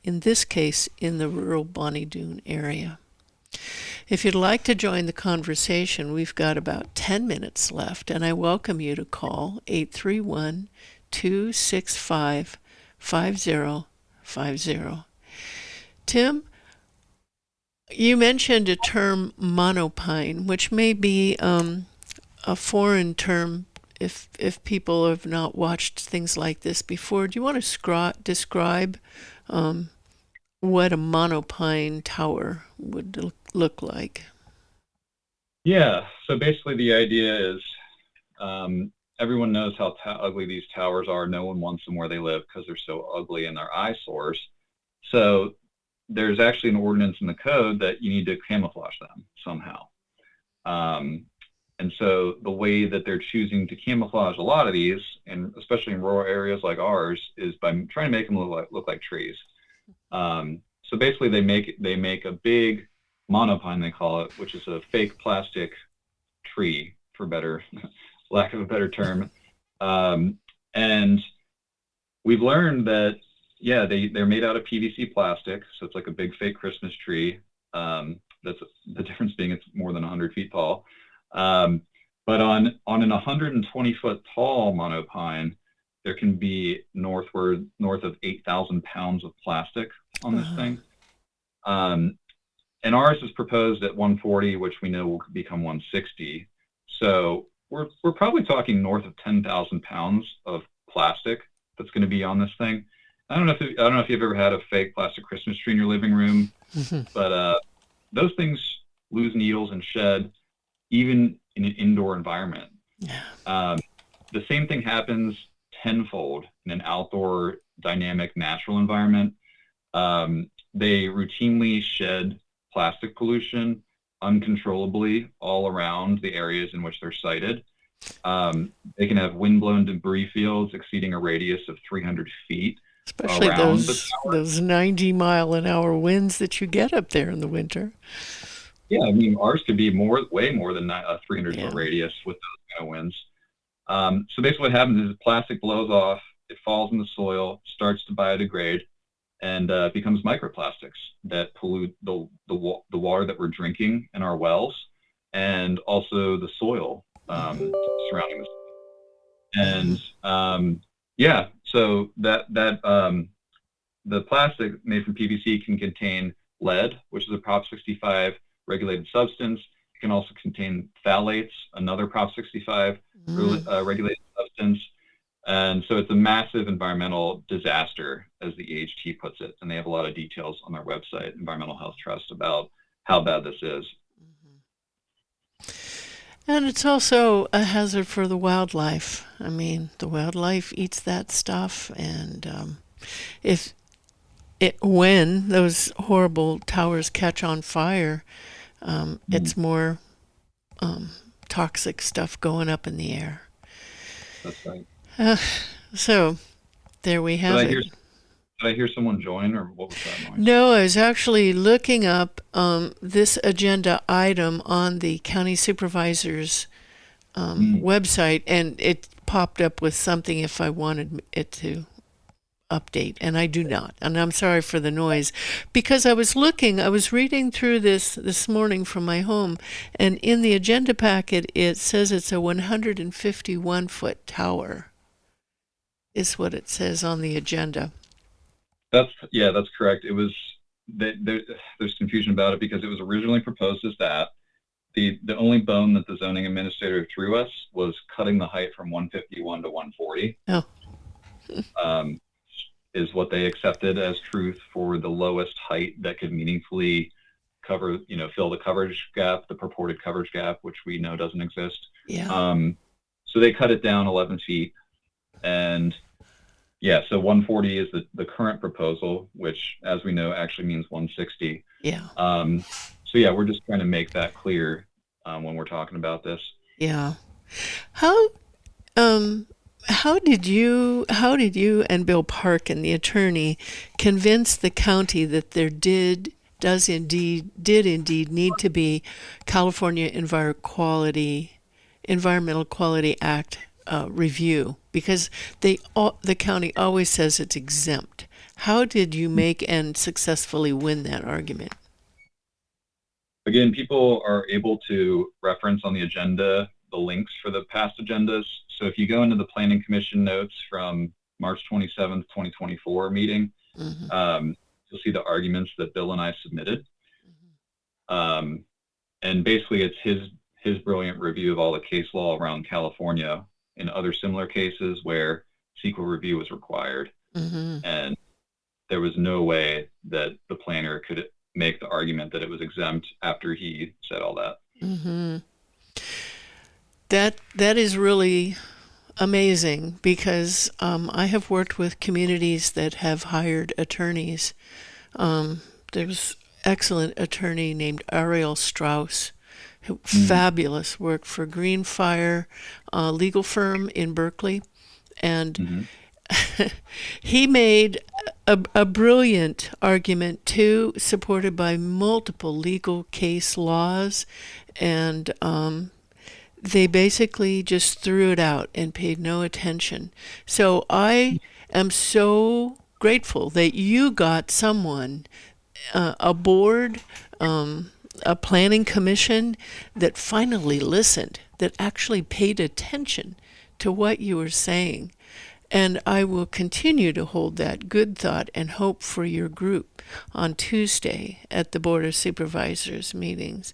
S2: in this case, in the rural Bonny Doon area. If you'd like to join the conversation, we've got about 10 minutes left, and I welcome you to call 831-265-5050. Tim, you mentioned a term, monopine, which may be a foreign term if people have not watched things like this before, do you want to describe what a monopine tower would look like?
S1: Yeah. So basically, the idea is everyone knows how ugly these towers are. No one wants them where they live because they're so ugly and they're eyesores. So there's actually an ordinance in the code that you need to camouflage them somehow. And so the way that they're choosing to camouflage a lot of these, and especially in rural areas like ours, is by trying to make them look like trees. So basically, they make a big monopine, they call it, which is a fake plastic tree, for lack of a better term. And we've learned that, yeah, they're made out of PVC plastic, so it's like a big fake Christmas tree. That's the difference being it's more than 100 feet tall. But on an 120 foot tall monopine, there can be north of 8,000 pounds of plastic on this thing. And ours is proposed at 140, which we know will become 160. So we're probably talking north of 10,000 pounds of plastic that's going to be on this thing. I don't know if you've ever had a fake plastic Christmas tree in your living room, but those things lose needles and shed even in an indoor environment. The same thing happens tenfold in an outdoor, dynamic, natural environment. They routinely shed plastic pollution uncontrollably all around the areas in which they're sited. They can have windblown debris fields exceeding a radius of 300 feet.
S2: Especially those 90-mile-an-hour winds that you get up there in the winter.
S1: Yeah, I mean, ours could be way more than a 300-foot radius with those kind of winds. So basically what happens is plastic blows off, it falls in the soil, starts to biodegrade, and becomes microplastics that pollute the water that we're drinking in our wells, and also the soil surrounding us. And so that the plastic made from PVC can contain lead, which is a Prop 65 regulated substance. It can also contain phthalates, another Prop 65 regulated substance. And so it's a massive environmental disaster, as the EHT puts it. And they have a lot of details on their website, Environmental Health Trust, about how bad this is.
S2: And it's also a hazard for the wildlife. I mean, the wildlife eats that stuff, and when those horrible towers catch on fire, it's more toxic stuff going up in the air.
S1: That's right.
S2: So there we have it.
S1: Did I hear someone join, or what was that noise?
S2: No, I was actually looking up this agenda item on the county supervisor's website, and it popped up with something if I wanted it to update, and I do not. And I'm sorry for the noise, because I was reading through this morning from my home, and in the agenda packet it says it's a 151-foot tower, is what it says on the agenda.
S1: That's correct. It was there's confusion about it because it was originally proposed as that. The only bone that the zoning administrator threw us was cutting the height from 151 to 140. Is what they accepted as truth for the lowest height that could meaningfully fill the coverage gap, the purported coverage gap, which we know doesn't exist. So they cut it down 11 feet, and so 140 is the current proposal, which, as we know, actually means 160. So we're just trying to make that clear when we're talking about this.
S2: How did you and Bill Parkin, the attorney, convince the county that there did indeed need to be California Environmental Quality Act review? Because the county always says it's exempt. How did you make and successfully win that argument?
S1: Again, people are able to reference on the agenda the links for the past agendas. So if you go into the Planning Commission notes from March 27th, 2024 meeting, you'll see the arguments that Bill and I submitted. And basically it's his brilliant review of all the case law around California in other similar cases where CEQA review was required.
S2: Mm-hmm.
S1: And there was no way that the planner could make the argument that it was exempt after he said all that.
S2: Mm-hmm. That is really amazing, because I have worked with communities that have hired attorneys. There's excellent attorney named Ariel Strauss, who fabulous, worked for Green Fire legal firm in Berkeley, and he made a brilliant argument too, supported by multiple legal case laws, and they basically just threw it out and paid no attention. So I am so grateful that you got someone, a board, a planning commission that finally listened, that actually paid attention to what you were saying. And I will continue to hold that good thought and hope for your group on Tuesday at the Board of Supervisors meetings.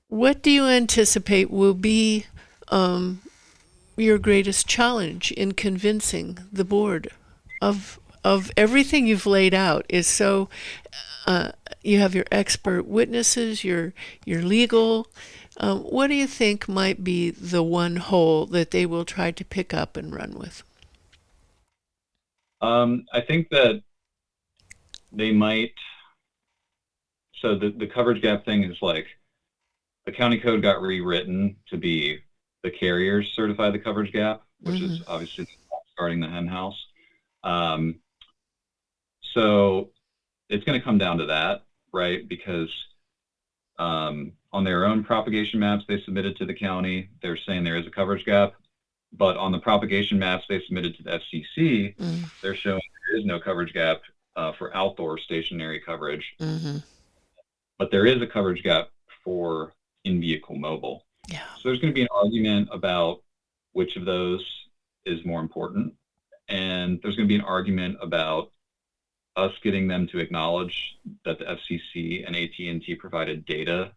S2: What do you anticipate will be your greatest challenge in convincing the board of everything you've laid out? Is so you have your expert witnesses, your legal. What do you think might be the one hole that they will try to pick up and run with?
S1: I think that they might. So the coverage gap thing is like, the county code got rewritten to be the carriers certify the coverage gap, which is obviously starting the hen house. So it's going to come down to that, right? Because on their own propagation maps they submitted to the county, they're saying there is a coverage gap. But on the propagation maps they submitted to the FCC, they're showing there is no coverage gap for outdoor stationary coverage. But there is a coverage gap for in-vehicle mobile.
S2: Yeah.
S1: So there's going to be an argument about which of those is more important. And there's going to be an argument about us getting them to acknowledge that the FCC and AT&T provided data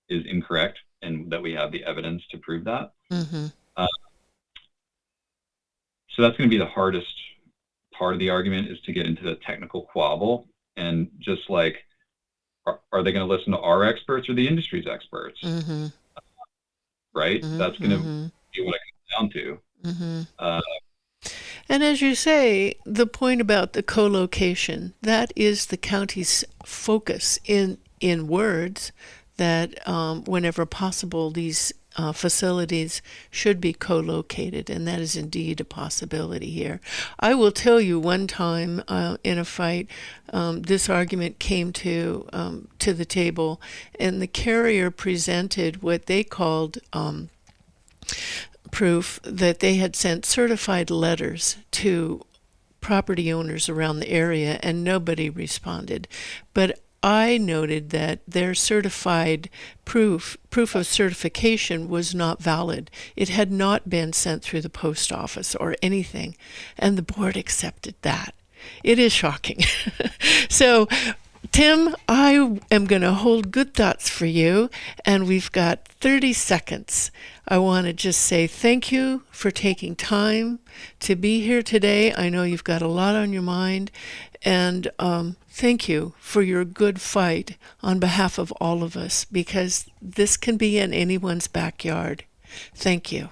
S1: is incorrect and that we have the evidence to prove that. So that's going to be the hardest part of the argument, is to get into the technical quabble and just like, are they going to listen to our experts or the industry's experts? Right? That's going to be what it comes down to.
S2: And as you say, the point about the co-location, that is the county's focus in words, that whenever possible, these facilities should be co-located, and that is indeed a possibility here. I will tell you, one time in a fight, this argument came to the table, and the carrier presented what they called proof that they had sent certified letters to property owners around the area, and nobody responded. But I noted that their certified proof of certification was not valid. It had not been sent through the post office or anything, and the board accepted that. It is shocking. So, Tim, I am going to hold good thoughts for you, and we've got 30 seconds. I want to just say thank you for taking time to be here today. I know you've got a lot on your mind, and thank you for your good fight on behalf of all of us, because this can be in anyone's backyard. Thank you.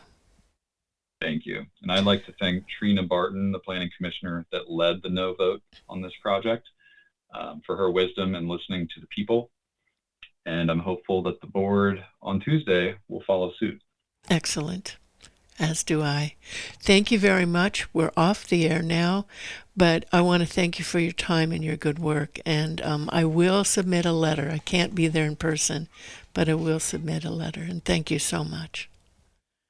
S1: Thank you. And I'd like to thank Trina Barton, the planning commissioner that led the no vote on this project, for her wisdom and listening to the people. And I'm hopeful that the board on Tuesday will follow suit.
S2: Excellent. As do I. Thank you very much. We're off the air now, but I want to thank you for your time and your good work. And I will submit a letter. I can't be there in person, but I will submit a letter. And thank you so much.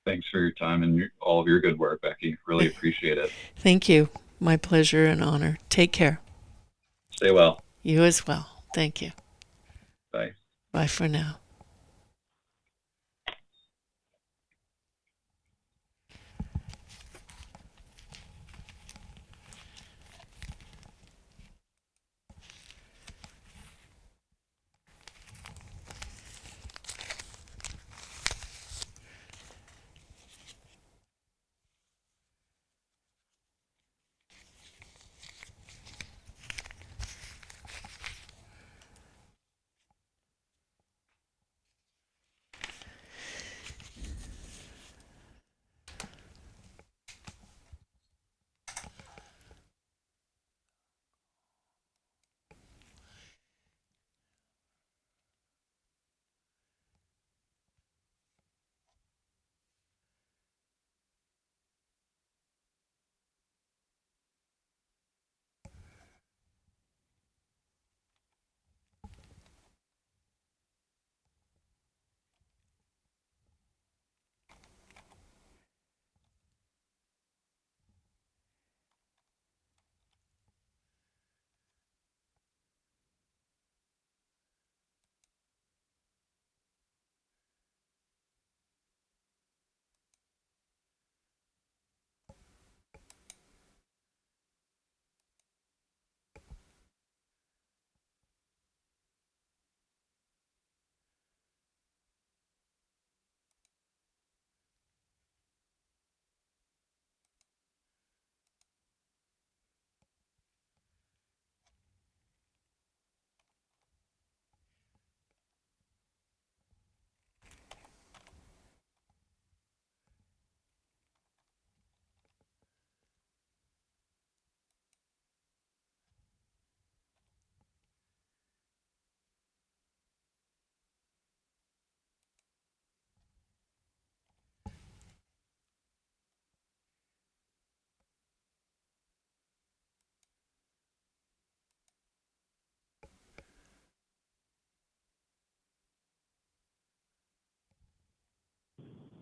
S1: Thanks for your time and all of your good work, Becky. Really appreciate it.
S2: Thank you. My pleasure and honor. Take care.
S1: Stay well.
S2: You as well. Thank you.
S1: Bye.
S2: Bye for now.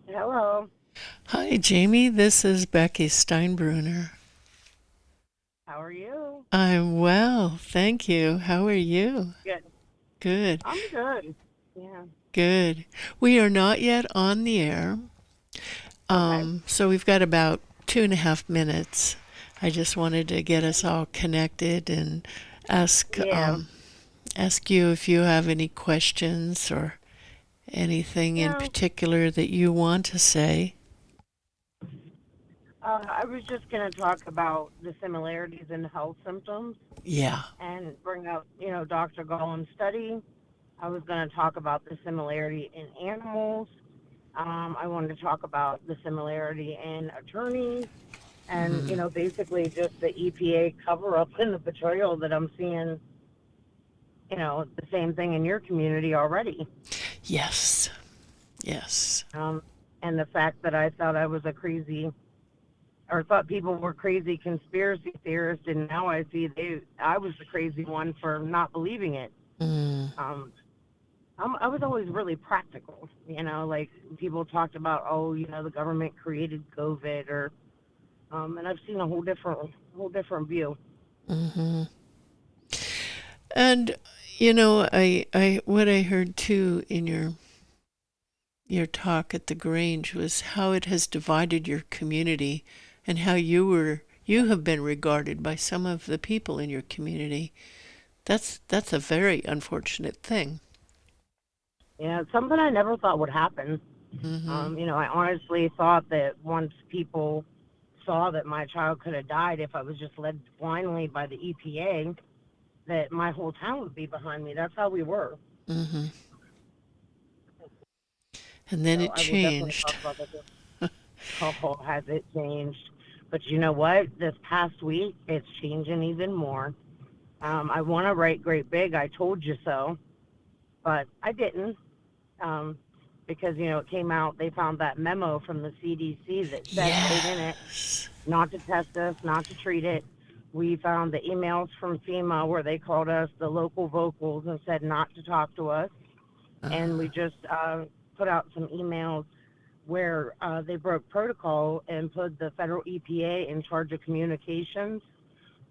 S3: Hello.
S2: Hi, Jamie. This is Becky Steinbruner.
S3: How are you?
S2: I'm well, thank you. How are you?
S3: Good.
S2: Good,
S3: I'm good. Yeah.
S2: good. We are not yet on the air,
S3: Okay.
S2: so we've got about 2.5 minutes. I just wanted to get us all connected and ask
S3: Yeah.
S2: ask you if you have any questions or anything in
S3: Yeah.
S2: particular that you want to say.
S3: I was just going to talk about the similarities in health symptoms
S2: Yeah.
S3: and bring up, Dr. Gollum's study. I was going to talk about the similarity in animals. I wanted to talk about the similarity in attorneys and, basically just the EPA cover up in the betrayal that I'm seeing, the same thing in your community already.
S2: Yes. Yes.
S3: Um, and the fact that I thought I was a crazy, or thought people were crazy conspiracy theorists, and now I see I was the crazy one for not believing it.
S2: Mm.
S3: Um, I was always really practical, like people talked about, the government created COVID, and I've seen a whole different view.
S2: Mm-hmm. And I what I heard too in your talk at the Grange was how it has divided your community and how you have been regarded by some of the people in your community. That's a very unfortunate thing.
S3: Yeah, it's something I never thought would happen.
S2: Mm-hmm.
S3: I honestly thought that once people saw that my child could have died if I was just led blindly by the EPA, that my whole town would be behind me. That's how we were.
S2: Mm-hmm. And then
S3: So
S2: it
S3: I will definitely
S2: changed.
S3: talk about that. How has it changed? But you know what? This past week, it's changing even more. I want to write great big. I told you so, but I didn't. Because it came out. They found that memo from the CDC that said right in it
S2: Yes.
S3: not to test us, not to treat it. We found the emails from FEMA where they called us the local vocals and said not to talk to us. And we just put out some emails where they broke protocol and put the federal EPA in charge of communications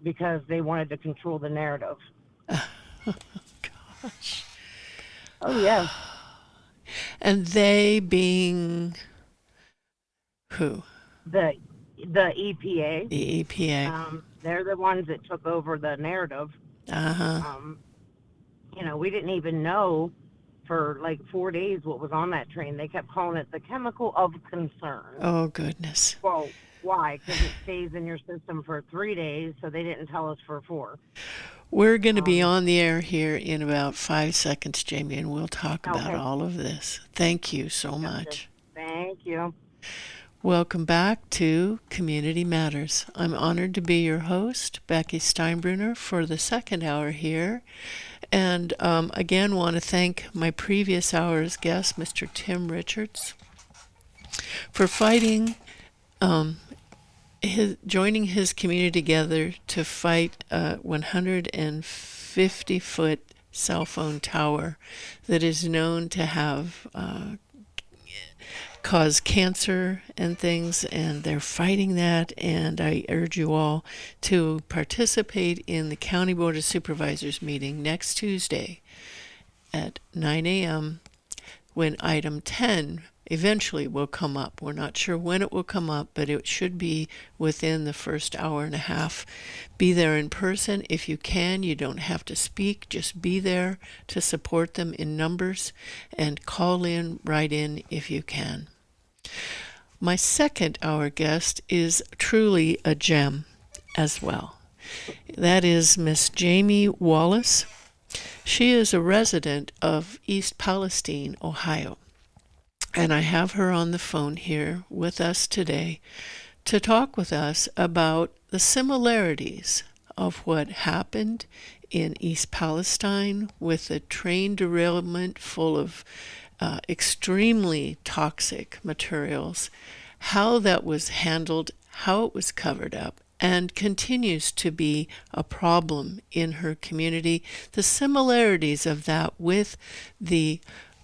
S3: because they wanted to control the narrative.
S2: Gosh.
S3: Oh yeah,
S2: And they being who?
S3: the EPA.
S2: The EPA.
S3: They're the ones that took over the narrative.
S2: Uh-huh.
S3: Um, we didn't even know for like 4 days what was on that train. They kept calling it the chemical of concern.
S2: Oh, goodness.
S3: Well, why? Because it stays in your system for 3 days, so they didn't tell us for 4.
S2: We're going to be
S3: Um,
S2: on the air here in about 5 seconds, Jamie, and we'll talk about
S3: okay,
S2: all of this. Thank you so
S3: gotcha.
S2: much.
S3: Thank you.
S2: Welcome back to Community Matters. I'm honored to be your host, Becky Steinbruner, for the second hour here. And again, want to thank my previous hour's guest, Mr. Tim Richards, for fighting, joining his community together to fight a 150-foot cell phone tower that is known to have cause cancer and things, and they're fighting that. And I urge you all to participate in the County Board of Supervisors meeting next Tuesday at 9 a.m. when item 10 eventually will come up. We're not sure when it will come up, but it should be within the first hour and a half. Be there in person if you can. You don't have to speak. Just be there to support them in numbers, and call in, write in if you can. My second hour guest is truly a gem as well. That is Miss Jami Wallace. She is a resident of East Palestine, Ohio. And I have her on the phone here with us today to talk with us about the similarities of what happened in East Palestine with a train derailment full of extremely toxic materials, how that was handled, how it was covered up, and continues to be a problem in her community. The similarities of that with the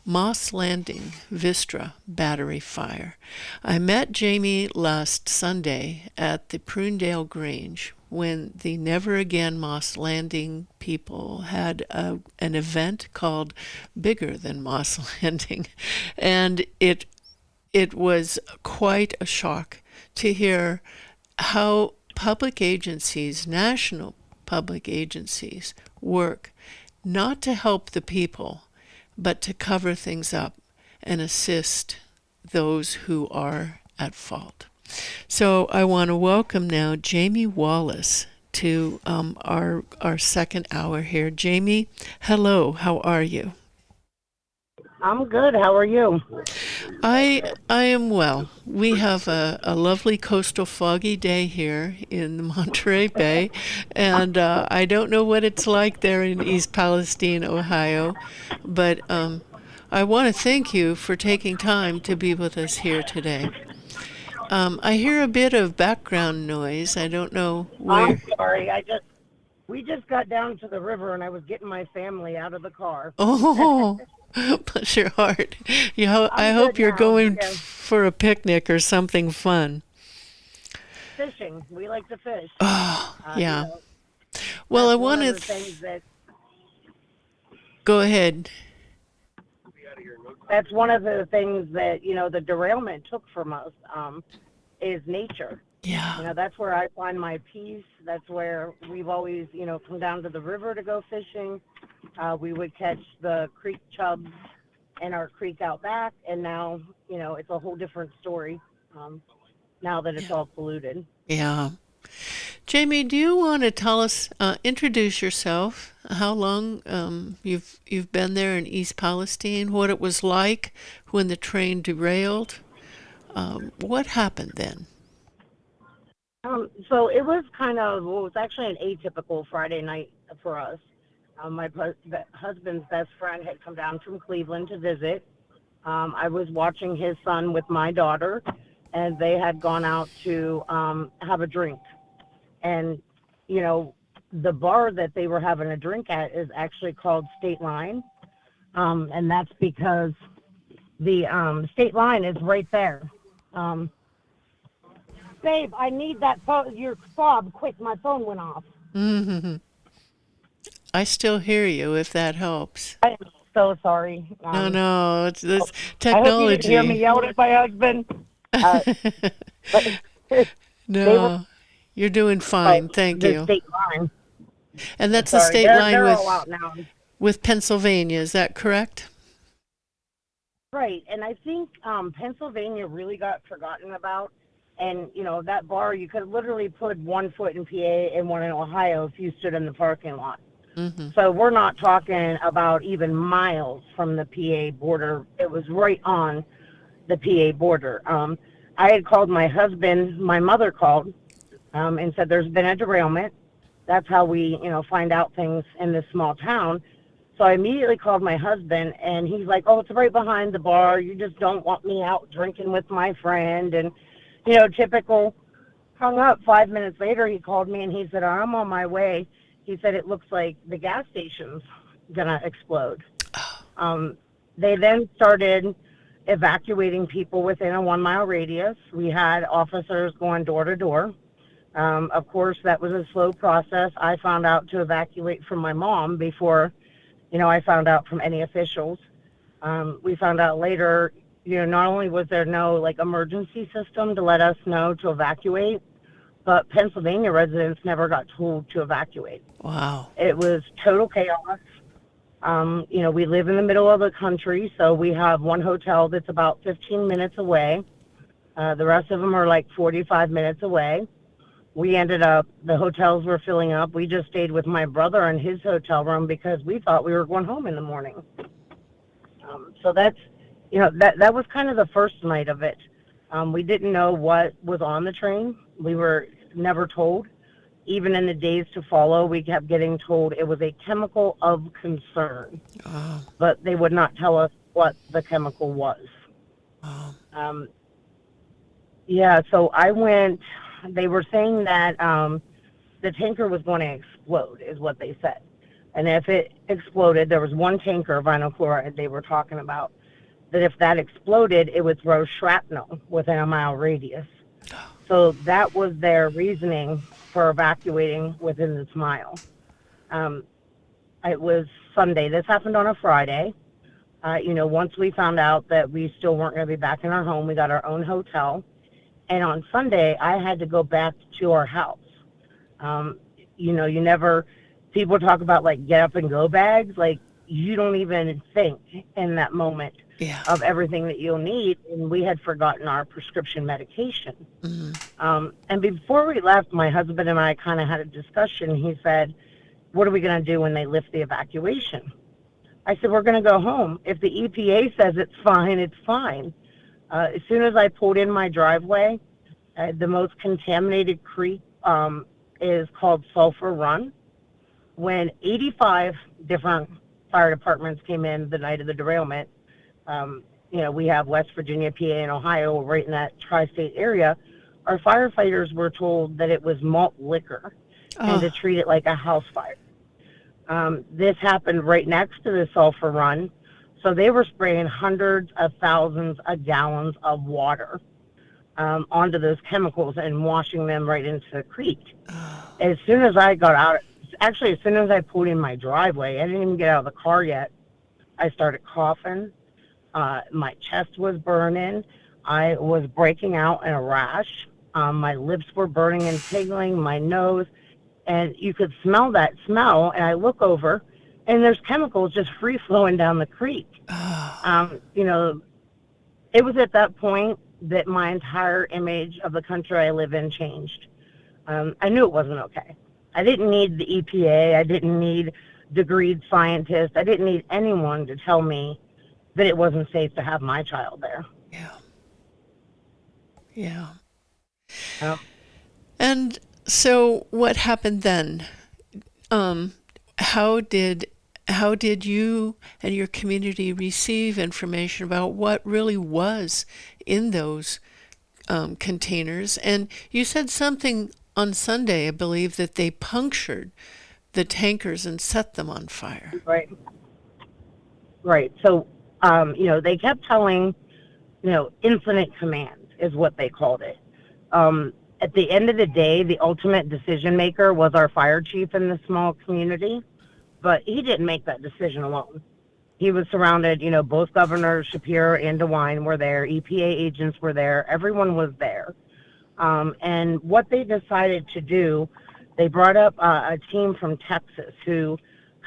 S2: Moss Landing Vistra Battery Fire. I met Jami last Sunday at the Prunedale Grange when the Never Again Moss Landing people had an event called Bigger Than Moss Landing. And it was quite a shock to hear how public agencies, national public agencies, work not to help the people, but to cover things up and assist those who are at fault. So I want to welcome now Jami Wallace to our second hour here. Jami, hello, how are you?
S3: I'm good. How are you?
S2: I am well. We have a lovely coastal foggy day here in the Monterey Bay, and I don't know what it's like there in East Palestine, Ohio, but I want to thank you for taking time to be with us here today. I hear a bit of background noise. I don't know where.
S3: I'm sorry. We just got down to the river and I was getting my family out of the car.
S2: Oh, bless your heart. I hope you're going for a picnic or something fun.
S3: Fishing. We like to fish.
S2: Oh, yeah. Well, I want to... Go ahead.
S3: That's one of the things that, the derailment took from us, is nature.
S2: Yeah.
S3: That's where I find my peace. That's where we've always, come down to the river to go fishing. We would catch the creek chubs in our creek out back, and now, it's a whole different story now that it's all polluted.
S2: Yeah. Jami, do you want to tell us, introduce yourself, how long you've been there in East Palestine, what it was like when the train derailed? What happened then?
S3: So it was it was actually an atypical Friday night for us. My husband's best friend had come down from Cleveland to visit. I was watching his son with my daughter, and they had gone out to have a drink. And, the bar that they were having a drink at is actually called State Line. And that's because the State Line is right there. Babe, I need your fob quick. My phone went off.
S2: Mm-hmm. I still hear you, if that helps.
S3: I am so sorry.
S2: No, it's this technology.
S3: I hope you didn't hear me yell at my husband.
S2: No, you're doing fine. Thank you.
S3: State Line.
S2: And that's the state line
S3: they're all out now.
S2: With Pennsylvania, is that correct?
S3: Right, and I think Pennsylvania really got forgotten about. And, that bar, you could literally put 1 foot in PA and one in Ohio if you stood in the parking lot.
S2: Mm-hmm.
S3: So we're not talking about even miles from the PA border. It was right on the PA border. I had called my husband. My mother called and said there's been a derailment. That's how we, find out things in this small town. So I immediately called my husband, and he's like, oh, it's right behind the bar. You just don't want me out drinking with my friend. And, typical. Hung up. 5 minutes later, he called me, and he said, I'm on my way. He said, it looks like the gas station's going to explode. They then started evacuating people within a 1 mile radius. We had officers going door to door. Of course, that was a slow process. I found out to evacuate from my mom before, I found out from any officials. We found out later, not only was there no emergency system to let us know to evacuate, but Pennsylvania residents never got told to evacuate.
S2: Wow.
S3: It was total chaos. We live in the middle of the country, so we have one hotel that's about 15 minutes away. The rest of them are 45 minutes away. We ended up, the hotels were filling up. We just stayed with my brother in his hotel room because we thought we were going home in the morning. So that's, that was kind of the first night of it. We didn't know what was on the train. We were never told. Even in the days to follow, we kept getting told it was a chemical of concern.
S2: Oh.
S3: But they would not tell us what the chemical was.
S2: Oh.
S3: So I went, they were saying that the tanker was going to explode, is what they said. And if it exploded, there was one tanker of vinyl chloride they were talking about, that if that exploded, it would throw shrapnel within a mile radius. So that was their reasoning for evacuating within this mile. It was Sunday. This happened on a Friday. Once we found out that we still weren't going to be back in our home, we got our own hotel. And on Sunday, I had to go back to our house. People talk about like get up and go bags. Like, you don't even think in that moment of everything that you'll need. And we had forgotten our prescription medication. And before we left, my husband and I kind of had a discussion. He said, what are we going to do when they lift the evacuation? I said, we're going to go home. If the EPA says it's fine, it's fine. As soon as I pulled in my driveway, the most contaminated creek is called Sulphur Run. When 85 different fire departments came in the night of the derailment, we have West Virginia, PA, and Ohio right in that tri-state area. Our firefighters were told that it was malt liquor and to treat it like a house fire. This happened right next to the Sulphur Run, so they were spraying hundreds of thousands of gallons of water onto those chemicals and washing them right into the creek. As soon as I got out, as soon as I pulled in my driveway, I didn't even get out of the car yet, I started coughing. My chest was burning. I was breaking out in a rash. My lips were burning and tingling, my nose, and you could smell that smell. And I look over, and there's chemicals just free flowing down the creek. It was at that point that my entire image of the country I live in changed. I knew it wasn't okay. I didn't need the EPA. I didn't need degreed scientists. I didn't need anyone to tell me that it wasn't safe to have my child there.
S2: Yeah. And so what happened then? How did you and your community receive information about what really was in those containers? And you said something on Sunday, I believe, that they punctured the tankers and set them on fire.
S3: Right. So, they kept telling, infinite commands is what they called it. At the end of the day, the ultimate decision maker was our fire chief in the small community, but he didn't make that decision alone. He was surrounded, both Governor Shapiro and DeWine were there, EPA agents were there, everyone was there. And what they decided to do, they brought up a team from Texas who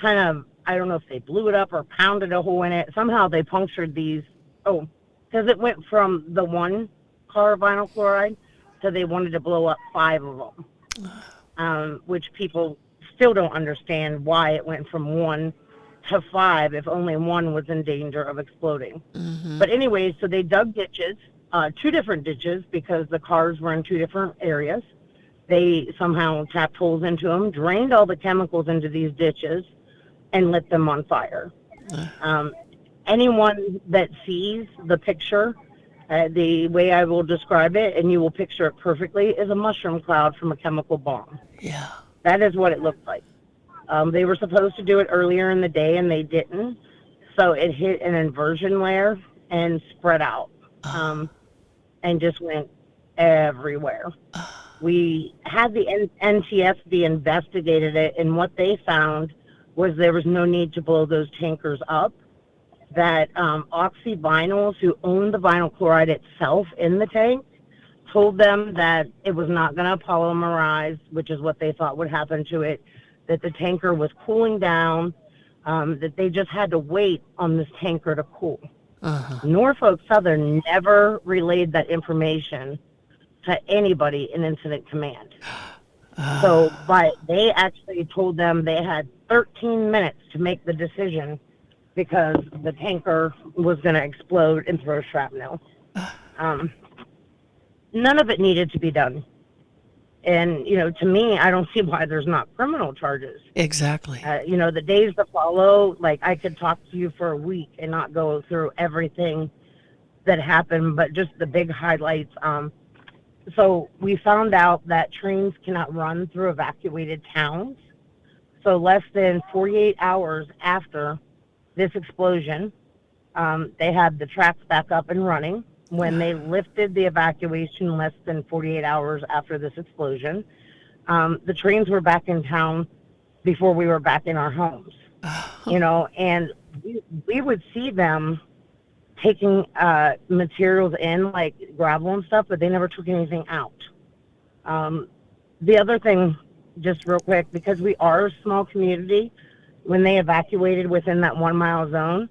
S3: kind of, I don't know if they blew it up or pounded a hole in it. Somehow they punctured these, because it went from the one car of vinyl chloride to they wanted to blow up 5 of them, which people still don't understand why it went from 1 to 5 if only 1 was in danger of exploding. But anyway, so they dug ditches. 2 different ditches because the cars were in 2 different areas. They somehow tapped holes into them, drained all the chemicals into these ditches, and lit them on fire. Anyone that sees the picture, the way I will describe it, and you will picture it perfectly, is a mushroom cloud from a chemical bomb.
S2: Yeah.
S3: That is what it looked like. They were supposed to do it earlier in the day, and they didn't. So it hit an inversion layer and spread out. And just went everywhere. We had the NTSB investigated it, and what they found was there was no need to blow those tankers up. That Oxy Vinyls, who owned the vinyl chloride itself in the tank, told them that it was not going to polymerize, which is what they thought would happen to it, that the tanker was cooling down, that they just had to wait on this tanker to cool. Norfolk Southern never relayed that information to anybody in incident command. So they actually told them they had 13 minutes to make the decision because the tanker was going to explode and throw shrapnel. None of it needed to be done. And, to me, I don't see why there's not criminal charges.
S2: Exactly.
S3: The days that follow, I could talk to you for a week and not go through everything that happened, but just the big highlights. So we found out that trains cannot run through evacuated towns. So less than 48 hours after this explosion, they had the tracks back up and running. When they lifted the evacuation less than 48 hours after this explosion, the trains were back in town before we were back in our homes. You know, and we would see them taking materials in, like gravel and stuff, but they never took anything out. The other thing, just real quick, because we are a small community, when they evacuated within that 1 mile zone,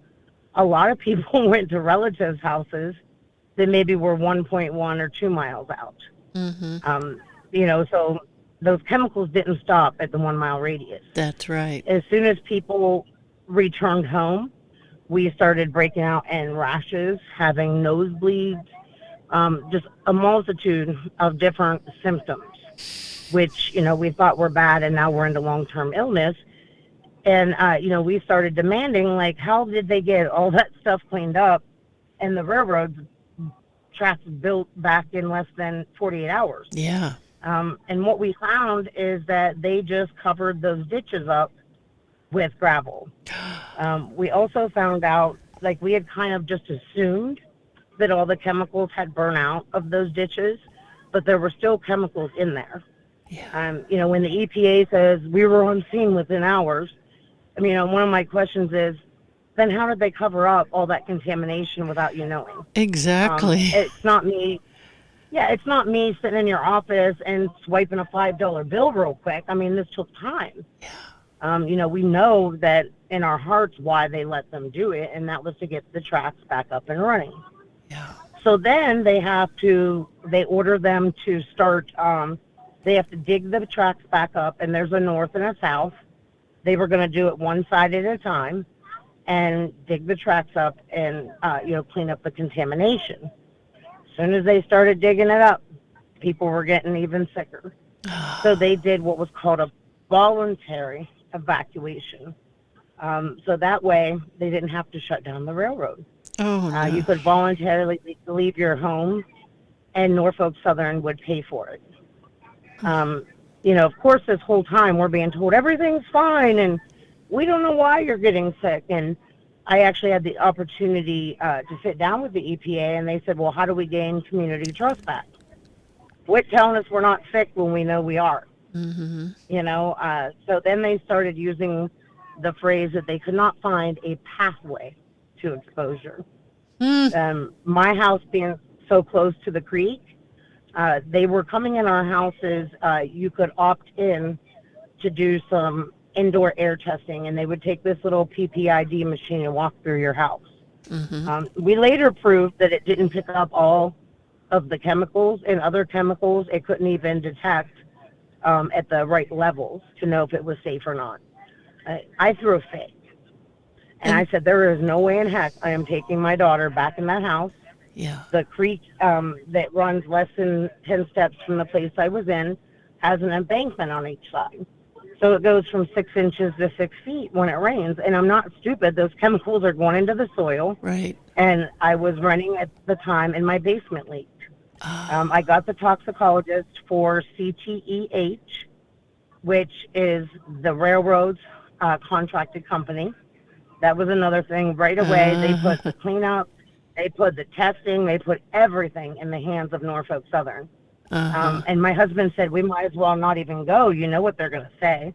S3: a lot of people went to relatives' houses that maybe were 1.1 or 2 miles out. You know, so those chemicals didn't stop at the 1 mile radius.
S2: That's right.
S3: As soon as people returned home, we started breaking out in rashes, having nosebleeds, just a multitude of different symptoms, which, you know, we thought were bad, and now we're into long-term illness. And, you know, we started demanding, like, how did they get all that stuff cleaned up and the railroads tracks built back in less than 48 hours?
S2: Yeah.
S3: And what we found is that they just covered those ditches up with gravel. We also found out, like, we had kind of just assumed that all the chemicals had burned out of those ditches, but there were still chemicals in there.
S2: Yeah.
S3: You know, when the EPA says we were on scene within hours, I mean, one of my questions is, then how did they cover up all that contamination without you knowing?
S2: Exactly.
S3: It's not me. Yeah, it's not me sitting in your office and swiping a $5 bill real quick. I mean, this took time.
S2: Yeah.
S3: You know, we know that in our hearts why they let them do it, and that was to get the tracks back up and running.
S2: Yeah.
S3: So then they order them to start, they have to dig the tracks back up, and there's a north and a south. They were going to do it one side at a time and dig the tracks up and, you know, clean up the contamination. As soon as they started digging it up, people were getting even sicker. So they did what was called a voluntary evacuation. So that way they didn't have to shut down the railroad.
S2: Oh, no.
S3: You could voluntarily leave your home, and Norfolk Southern would pay for it. You know, of course, this whole time we're being told everything's fine, and we don't know why you're getting sick. And I actually had the opportunity to sit down with the EPA, and they said, well, how do we gain community trust back? Quit telling us we're not sick when we know we are. You know, so then they started using the phrase that they could not find a pathway to exposure. My house being so close to the creek, they were coming in our houses. You could opt in to do some indoor air testing, and they would take this little PPID machine and walk through your house. We later proved that it didn't pick up all of the chemicals, and other chemicals it couldn't even detect at the right levels to know if it was safe or not. I threw a fit, and I said, there is no way in heck I am taking my daughter back in that house.
S2: Yeah.
S3: The creek that runs less than 10 steps from the place I was in has an embankment on each side. So it goes from 6 inches to 6 feet when it rains. And I'm not stupid. Those chemicals are going into the soil.
S2: Right.
S3: And I was running at the time, and my basement leaked. I got the toxicologist for CTEH, which is the railroad's contracted company. That was another thing. Right away, they put the cleanup, they put the testing, they put everything in the hands of Norfolk Southern. And my husband said, we might as well not even go. You know what they're going to say.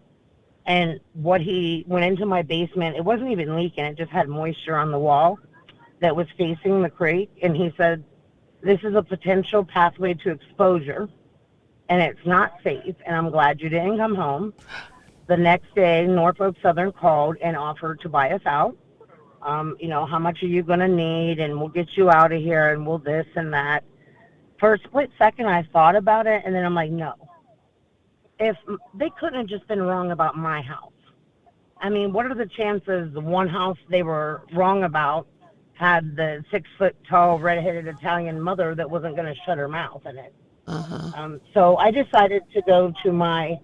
S3: And what he went into my basement, it wasn't even leaking. It just had moisture on the wall that was facing the creek. And he said, this is a potential pathway to exposure, and it's not safe. And I'm glad you didn't come home. The next day, Norfolk Southern called and offered to buy us out. You know, how much are you going to need? And we'll get you out of here, and we'll this and that. For a split second, I thought about it, and then I'm like, no. If they couldn't have just been wrong about my house. I mean, what are the chances the one house they were wrong about had the 6-foot-tall, red-headed Italian mother that wasn't going to shut her mouth in it? So I decided to go to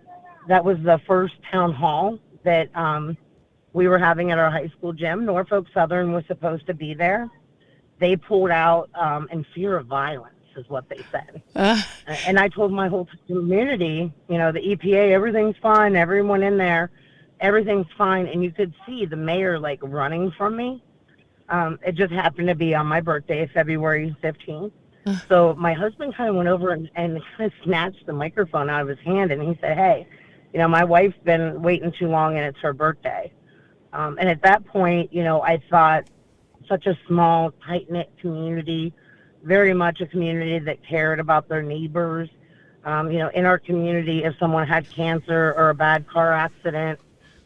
S3: that was the first town hall that we were having at our high school gym. Norfolk Southern was supposed to be there. They pulled out in fear of violence, is what they said. And I told my whole community, you know, the EPA, everything's fine, everyone in there. everything's fine. And you could see the mayor like running from me. It just happened to be on my birthday, February 15th. So my husband kind of went over and kind of snatched the microphone out of his hand, and he said, hey, my wife's been waiting too long, and it's her birthday. And at that point, I thought such a small, tight-knit community, very much a community that cared about their neighbors. In our community, if someone had cancer or a bad car accident,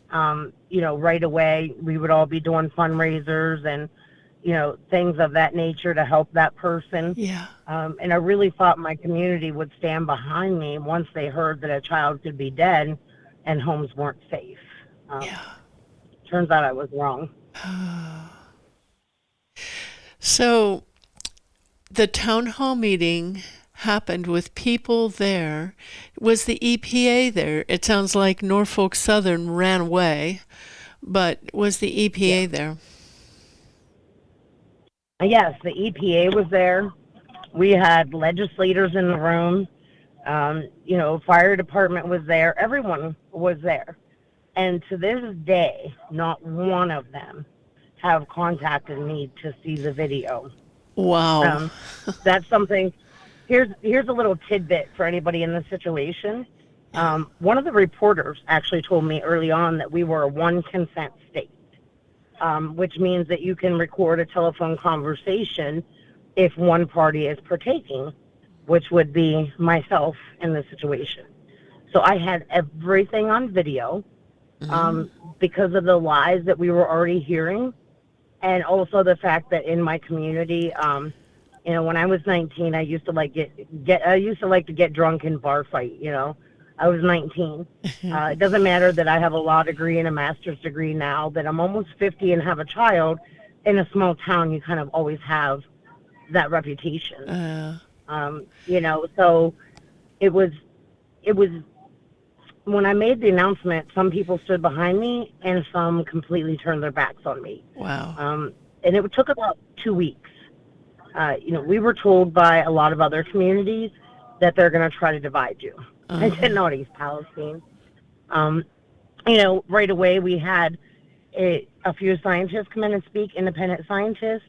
S3: right away, we would all be doing fundraisers and, things of that nature to help that person.
S2: Yeah.
S3: And I really thought my community would stand behind me once they heard that a child could be dead and homes weren't safe.
S2: Yeah.
S3: Turns out I was wrong.
S2: So the town hall meeting happened with people there. Was the EPA there? It sounds like Norfolk Southern ran away, but was the EPA there?
S3: Yes, the EPA was there. We had legislators in the room. Fire department was there. Everyone was there. And to this day, not one of them have contacted me to see the video.
S2: Wow.
S3: That's something. Here's a little tidbit for anybody in this situation. One of the reporters actually told me early on that we were a one consent state, which means that you can record a telephone conversation if one party is partaking, which would be myself in the situation. So I had everything on video because of the lies that we were already hearing, and also the fact that in my community, when I was 19, I used to like to get drunk and bar fight. I was 19. It doesn't matter that I have a law degree and a master's degree now, that I'm almost 50 and have a child. In a small town, you kind of always have that reputation. So it was when I made the announcement, some people stood behind me and some completely turned their backs on me.
S2: Wow.
S3: And it took about 2 weeks. We were told by a lot of other communities that they're going to try to divide you. I said, not East Palestine. Right away we had a few scientists come in and speak, independent scientists.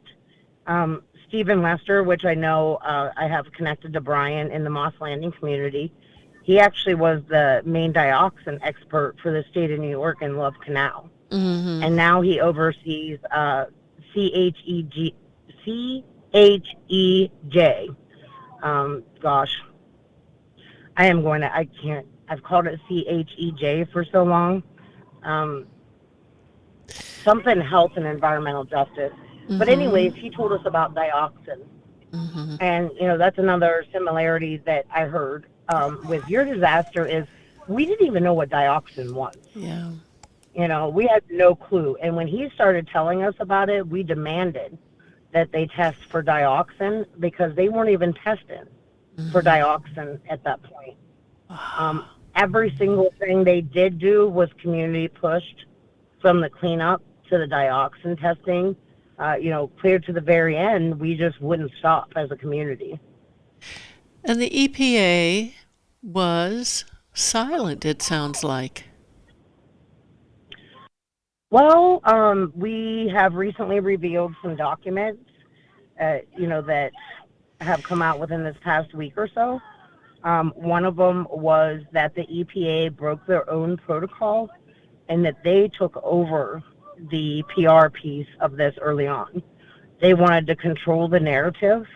S3: Stephen Lester, which I know I have connected to Brian in the Moss Landing community. He actually was the main dioxin expert for the state of New York in Love Canal. And now he oversees CHEJ. I've called it CHEJ for so long. Something health and environmental justice. But anyways, he told us about dioxin. And, that's another similarity that I heard with your disaster is we didn't even know what dioxin was.
S2: Yeah.
S3: We had no clue. And when he started telling us about it, we demanded that they test for dioxin because they weren't even testing for dioxin at that point. Every single thing they did do was community pushed, from the cleanup to the dioxin testing, clear to the very end. We just wouldn't stop as a community.
S2: And the EPA was silent, it sounds like.
S3: Well, we have recently revealed some documents, that have come out within this past week or so. One of them was that the EPA broke their own protocol and that they took over the PR piece of this early on. They wanted to control the narrative.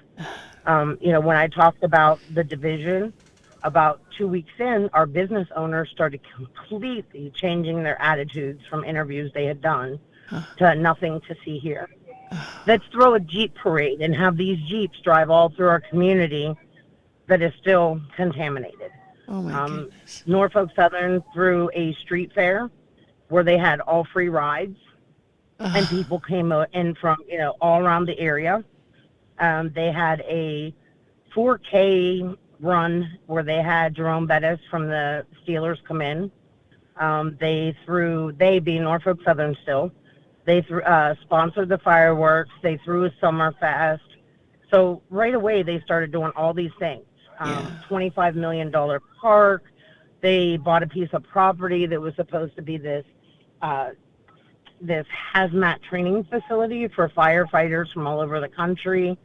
S3: When I talked about the division, about 2 weeks in, our business owners started completely changing their attitudes from interviews they had done to nothing to see here. Let's throw a Jeep parade and have these Jeeps drive all through our community that is still contaminated.
S2: Oh my goodness.
S3: Norfolk Southern threw a street fair where they had all free rides, and people came in from all around the area. They had a 4K run where they had Jerome Bettis from the Steelers come in. They being Norfolk Southern still, they sponsored the fireworks. They threw a summer fest. So right away they started doing all these things. $25 million park. They bought a piece of property that was supposed to be this this hazmat training facility for firefighters from all over the country.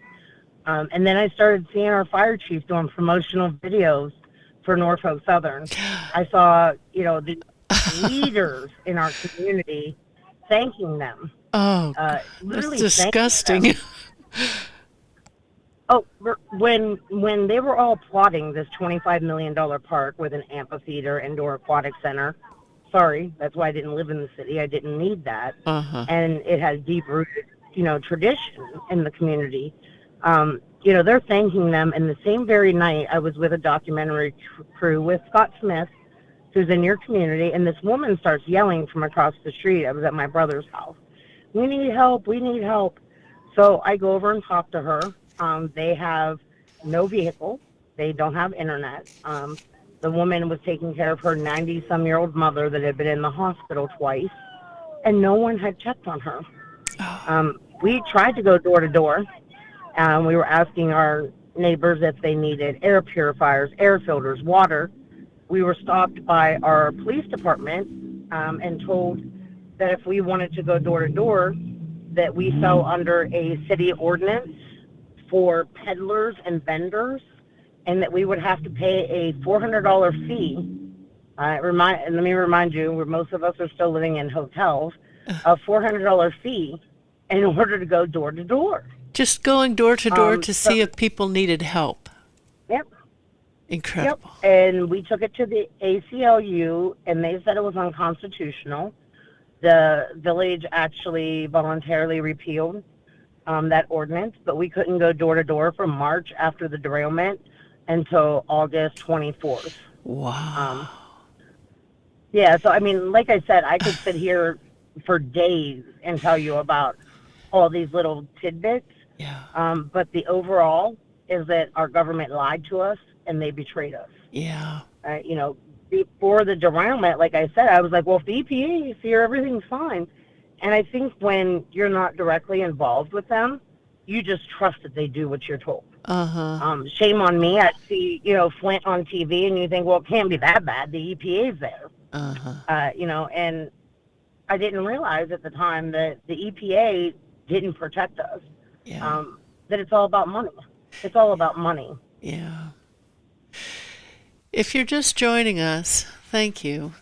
S3: And then I started seeing our fire chief doing promotional videos for Norfolk Southern. I saw, the leaders in our community thanking them.
S2: Oh,
S3: Literally
S2: that's disgusting.
S3: thanking them. Oh, when they were all plotting this $25 million park with an amphitheater, indoor aquatic center, sorry, that's why I didn't live in the city. I didn't need that. And it has deep-rooted, tradition in the community. They're thanking them. And the same very night, I was with a documentary crew with Scott Smith, who's in your community, and this woman starts yelling from across the street. I was at my brother's house. We need help. We need help. So I go over and talk to her. They have no vehicle. They don't have internet. The woman was taking care of her 90-some-year-old mother that had been in the hospital twice, and no one had checked on her. We tried to go door to door. We were asking our neighbors if they needed air purifiers, air filters, water. We were stopped by our police department and told that if we wanted to go door to door, that we fell under a city ordinance for peddlers and vendors, and that we would have to pay a $400 fee. Let me remind you, where most of us are still living in hotels, a $400 fee in order to go door to door.
S2: Just going door to door to see if people needed help.
S3: Yep.
S2: Incredible.
S3: Yep. And we took it to the ACLU, and they said it was unconstitutional. The village actually voluntarily repealed that ordinance, but we couldn't go door to door from March after the derailment until August 24th.
S2: Wow.
S3: Yeah, so like I said, I could sit here for days and tell you about all these little tidbits.
S2: Yeah.
S3: But the overall is that our government lied to us and they betrayed us.
S2: Yeah.
S3: Before the derailment, like I said, I was like, well, if the EPA is here, everything's fine. And I think when you're not directly involved with them, you just trust that they do what you're told. Shame on me. I see, Flint on TV, and you think, well, it can't be that bad. The EPA's there. And I didn't realize at the time that the EPA didn't protect us.
S2: Yeah.
S3: That it's all about money. It's all about money.
S2: Yeah. If you're just joining us, thank you,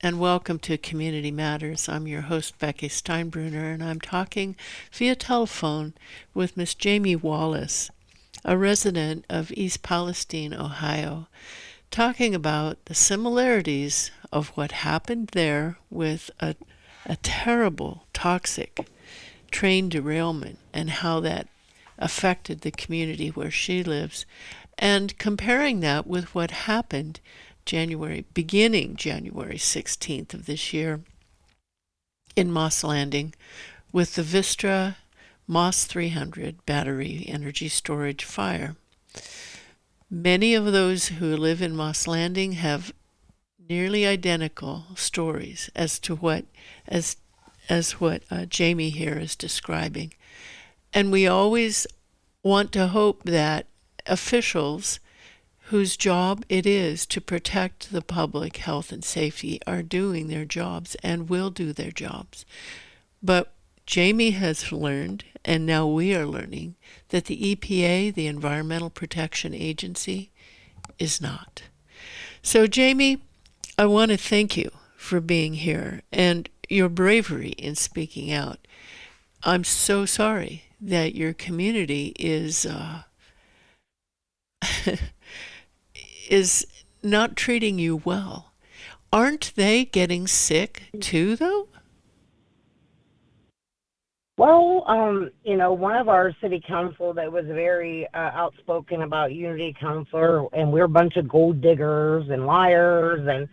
S2: and welcome to Community Matters. I'm your host, Becky Steinbrunner, and I'm talking via telephone with Miss Jami Wallace, a resident of East Palestine, Ohio, talking about the similarities of what happened there with a terrible, toxic train derailment and how that affected the community where she lives, and comparing that with what happened beginning January 16th of this year in Moss Landing with the Vistra Moss 300 battery energy storage fire. Many of those who live in Moss Landing have nearly identical stories as to what Jami here is describing. And we always want to hope that officials whose job it is to protect the public health and safety are doing their jobs and will do their jobs. But Jami has learned, and now we are learning, that the EPA, the Environmental Protection Agency, is not. So Jami, I want to thank you for being here and your bravery in speaking out. I'm so sorry that your community is not treating you well. Aren't they getting sick too, though?
S3: Well, one of our city council that was very outspoken about unity council, and we're a bunch of gold diggers and liars, and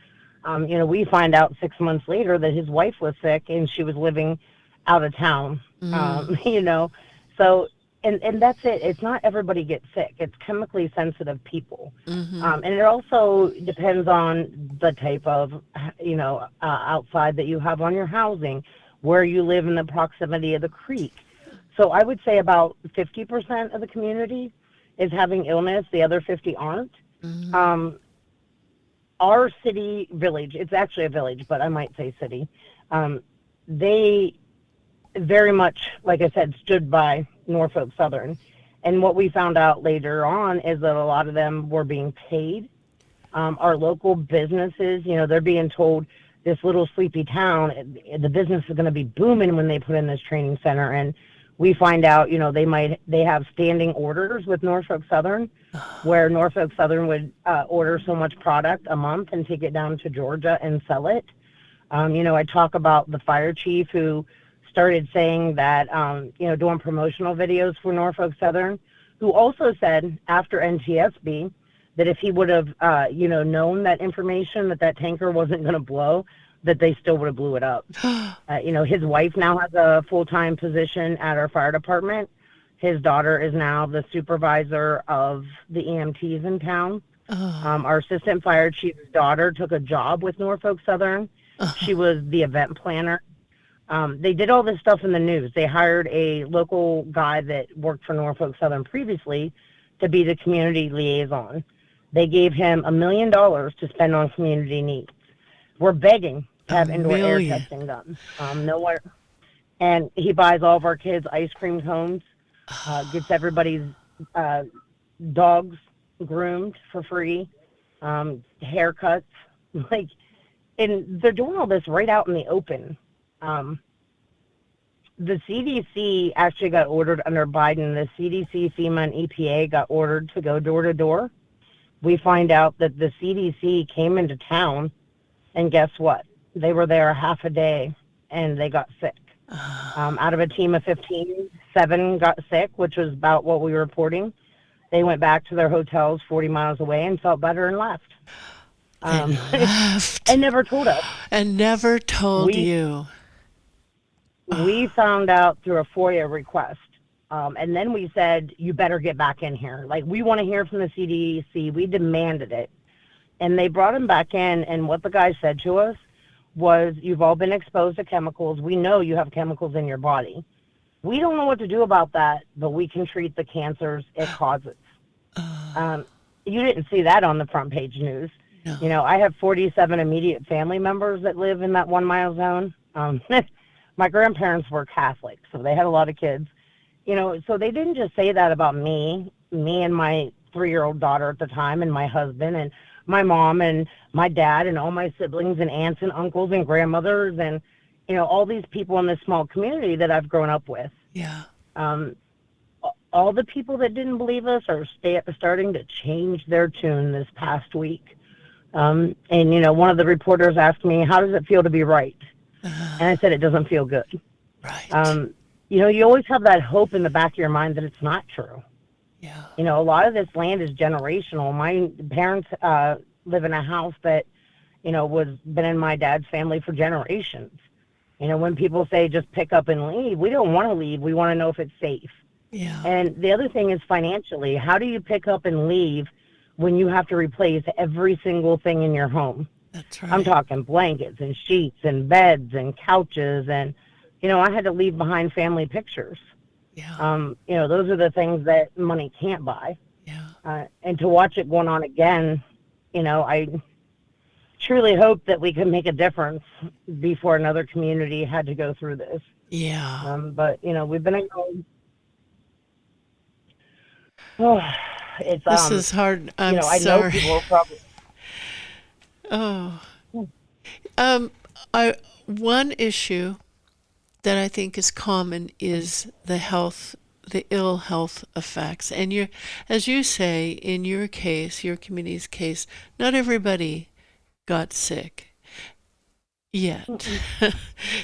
S3: we find out 6 months later that his wife was sick and she was living out of town. So and that's it. It's not everybody gets sick. It's chemically sensitive people. And it also depends on the type of outside that you have on your housing, where you live in the proximity of the creek. So I would say about 50% of the community is having illness. The other 50 aren't. Our village, it's actually a village, but I might say city, They very much, like I said, stood by Norfolk Southern. And what we found out later on is that a lot of them were being paid. Our local businesses, they're being told this little sleepy town, the business is going to be booming when they put in this training center. And we find out, they have standing orders with Norfolk Southern, where Norfolk Southern would order so much product a month and take it down to Georgia and sell it. I talk about the fire chief who started saying that, doing promotional videos for Norfolk Southern, who also said after NTSB that if he would have, known that information, that tanker wasn't going to blow, that they still would have blew it up. His wife now has a full-time position at our fire department. His daughter is now the supervisor of the EMTs in town. Our assistant fire chief's daughter took a job with Norfolk Southern. She was the event planner. They did all this stuff in the news. They hired a local guy that worked for Norfolk Southern previously to be the community liaison. They gave him $1 million to spend on community needs. We're begging to have indoor air testing done. Nowhere. And he buys all of our kids ice cream cones, gets everybody's dogs groomed for free, haircuts. And they're doing all this right out in the open. The CDC actually got ordered under Biden. The CDC, FEMA, and EPA got ordered to go door to door. We find out that the CDC came into town, and guess what? They were there a half a day, and they got sick. Out of a team of 15, 7 got sick, which was about what we were reporting. They went back to their hotels 40 miles away and felt better and left. And never told us.
S2: And never told you.
S3: We found out through a FOIA request. And then we said, you better get back in here. We want to hear from the CDC. We demanded it. And they brought him back in. And what the guy said to us was, you've all been exposed to chemicals. We know you have chemicals in your body. We don't know what to do about that, but we can treat the cancers it causes. You didn't see that on the front page news. No. I have 47 immediate family members that live in that 1 mile zone. My grandparents were Catholic, so they had a lot of kids. So they didn't just say that about me and my 3-year-old daughter at the time, and my husband, and my mom, and my dad, and all my siblings, and aunts, and uncles, and grandmothers, and, all these people in this small community that I've grown up with.
S2: Yeah.
S3: All the people that didn't believe us are starting to change their tune this past week. And, one of the reporters asked me, how does it feel to be right? And I said, it doesn't feel good.
S2: Right.
S3: You always have that hope in the back of your mind that it's not true.
S2: Yeah.
S3: A lot of this land is generational. My parents live in a house that, was been in my dad's family for generations. When people say just pick up and leave, we don't want to leave. We want to know if it's safe.
S2: Yeah.
S3: And the other thing is financially. How do you pick up and leave when you have to replace every single thing in your home?
S2: That's right.
S3: I'm talking blankets and sheets and beds and couches, and I had to leave behind family pictures.
S2: Yeah.
S3: Those are the things that money can't buy.
S2: Yeah.
S3: And to watch it going on again, I truly hope that we can make a difference before another community had to go through this.
S2: Yeah.
S3: But we've been it's
S2: this is hard. I'm
S3: I
S2: sorry.
S3: know people are probably.
S2: One issue that I think is common is the ill health effects. And as you say, in your case, your community's case, not everybody got sick yet.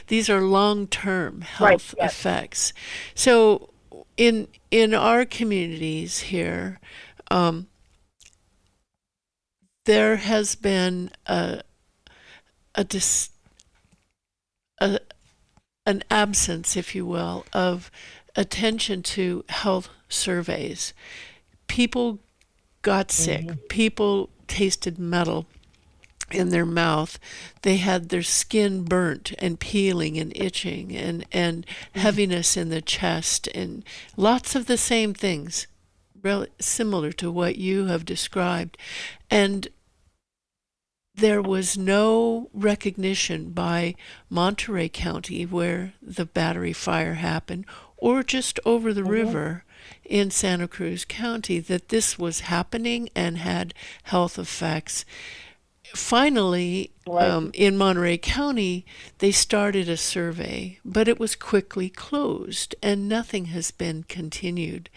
S2: These are long-term health effects. So in our communities here, there has been an absence, if you will, of attention to health surveys. People got sick. People tasted metal in their mouth. They had their skin burnt and peeling and itching and heaviness in the chest and lots of the same things, really similar to what you have described. And there was no recognition by Monterey County, where the battery fire happened, or just over the river in Santa Cruz County, that this was happening and had health effects. Finally, in Monterey County, they started a survey, but it was quickly closed and nothing has been continued.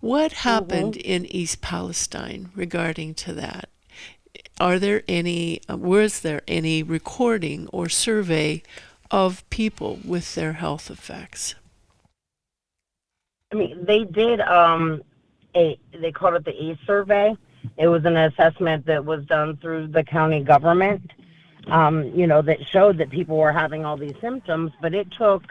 S2: What happened in East Palestine regarding to that? Was there any recording or survey of people with their health effects?
S3: I mean, they did they called it the ACE survey. It was an assessment that was done through the county government, that showed that people were having all these symptoms, but it took,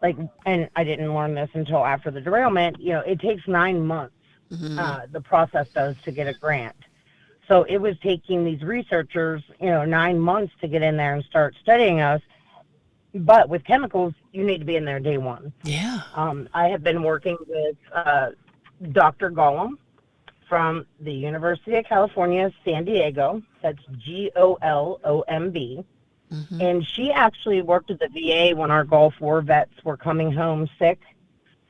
S3: and I didn't learn this until after the derailment, it takes 9 months, the process does, to get a grant. So it was taking these researchers, 9 months to get in there and start studying us. But with chemicals, you need to be in there day one.
S2: Yeah.
S3: I have been working with Dr. Gollum from the University of California, San Diego. That's GOLOMB. And she actually worked at the VA when our Gulf War vets were coming home sick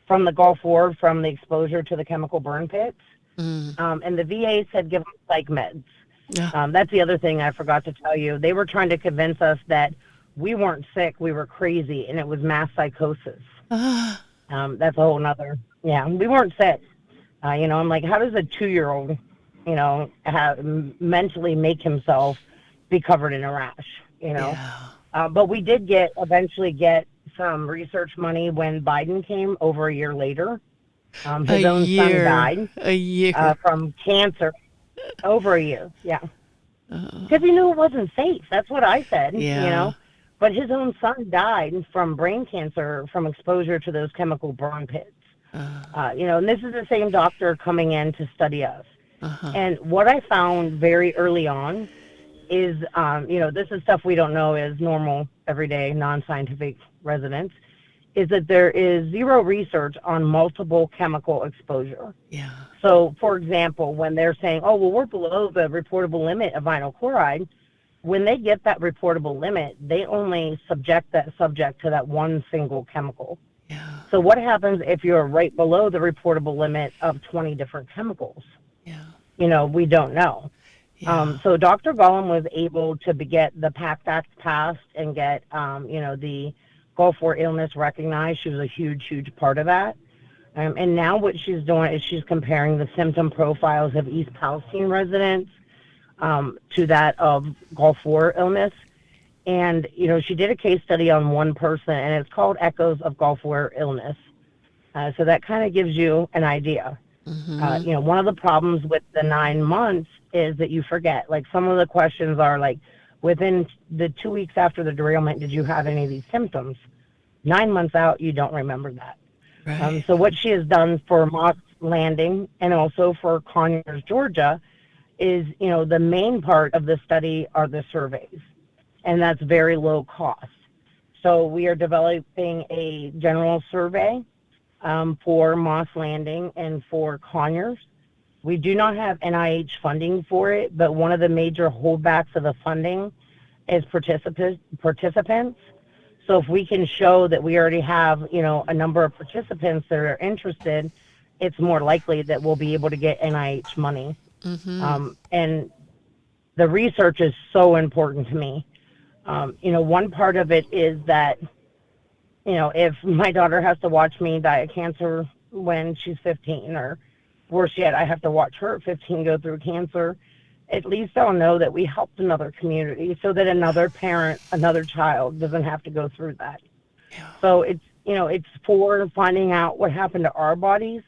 S3: from the Gulf War from the exposure to the chemical burn pits. And the VA said give them psych meds.
S2: Yeah.
S3: That's the other thing I forgot to tell you. They were trying to convince us that we weren't sick, we were crazy, and it was mass psychosis. That's a whole nother, we weren't sick. I'm like, how does a 2-year-old, mentally make himself be covered in a rash, But we did eventually get some research money when Biden came over a year later. His own son died from cancer. Over a year, because he knew it wasn't safe. That's what I said, But his own son died from brain cancer from exposure to those chemical burn pits. And this is the same doctor coming in to study us. And what I found very early on is, this is stuff we don't know as normal, everyday, non-scientific residents, is that there is zero research on multiple chemical exposure.
S2: Yeah.
S3: So, for example, when they're saying, oh, well, we're below the reportable limit of vinyl chloride, when they get that reportable limit, they only subject that subject to that one single chemical.
S2: Yeah.
S3: So what happens if you're right below the reportable limit of 20 different chemicals?
S2: Yeah.
S3: We don't know.
S2: Yeah.
S3: So Dr. Gollum was able to get the PACT Act passed and get, the Gulf War illness recognized. She was a huge, huge part of that. And now what she's doing is she's comparing the symptom profiles of East Palestine residents to that of Gulf War illness. And, she did a case study on one person, and it's called Echoes of Gulf War Illness. So that kind of gives you an idea. One of the problems with the 9 months is that you forget. Like, some of the questions are like, within the 2 weeks after the derailment, did you have any of these symptoms? 9 months out, you don't remember that.
S2: Right.
S3: So what she has done for Moss Landing and also for Conyers, Georgia, is, the main part of the study are the surveys, and that's very low cost. So we are developing a general survey for Moss Landing and for Conyers. We do not have NIH funding for it, but one of the major holdbacks of the funding is participants. So if we can show that we already have, a number of participants that are interested, it's more likely that we'll be able to get NIH money. And the research is so important to me. One part of it is that, if my daughter has to watch me die of cancer when she's 15, or worse yet, I have to watch her at 15 go through cancer, at least I'll know that we helped another community so that another parent, another child doesn't have to go through that.
S2: Yeah.
S3: So it's for finding out what happened to our bodies,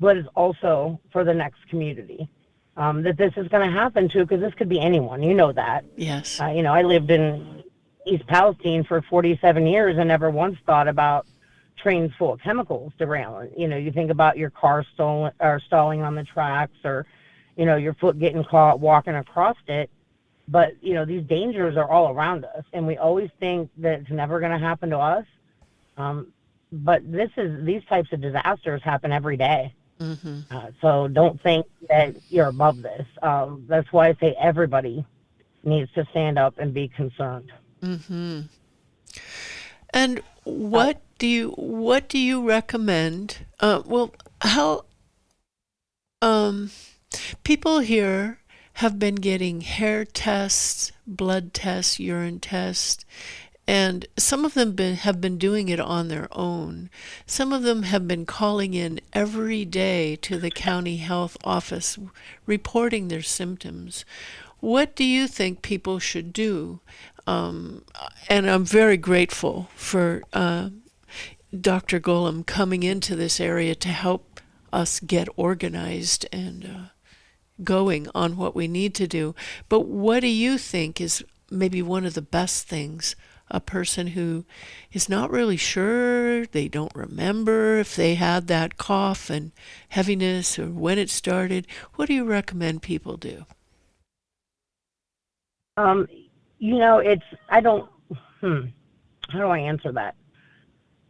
S3: but it's also for the next community that this is going to happen to, because this could be anyone. That.
S2: Yes.
S3: I lived in East Palestine for 47 years and never once thought about trains full of chemicals derailing. You think about your car stalling on the tracks, or your foot getting caught walking across it. But, these dangers are all around us, and we always think that it's never going to happen to us. But these types of disasters happen every day. So don't think that you're above this. That's why I say everybody needs to stand up and be concerned.
S2: Mm-hmm. And what do you recommend? How people here have been getting hair tests, blood tests, urine tests, and some of them have been doing it on their own. Some of them have been calling in every day to the county health office, reporting their symptoms. What do you think people should do? And I'm very grateful for Dr. Golem coming into this area to help us get organized and going on what we need to do. But what do you think is maybe one of the best things a person who is not really sure, they don't remember if they had that cough and heaviness or when it started, what do you recommend people do?
S3: How do I answer that?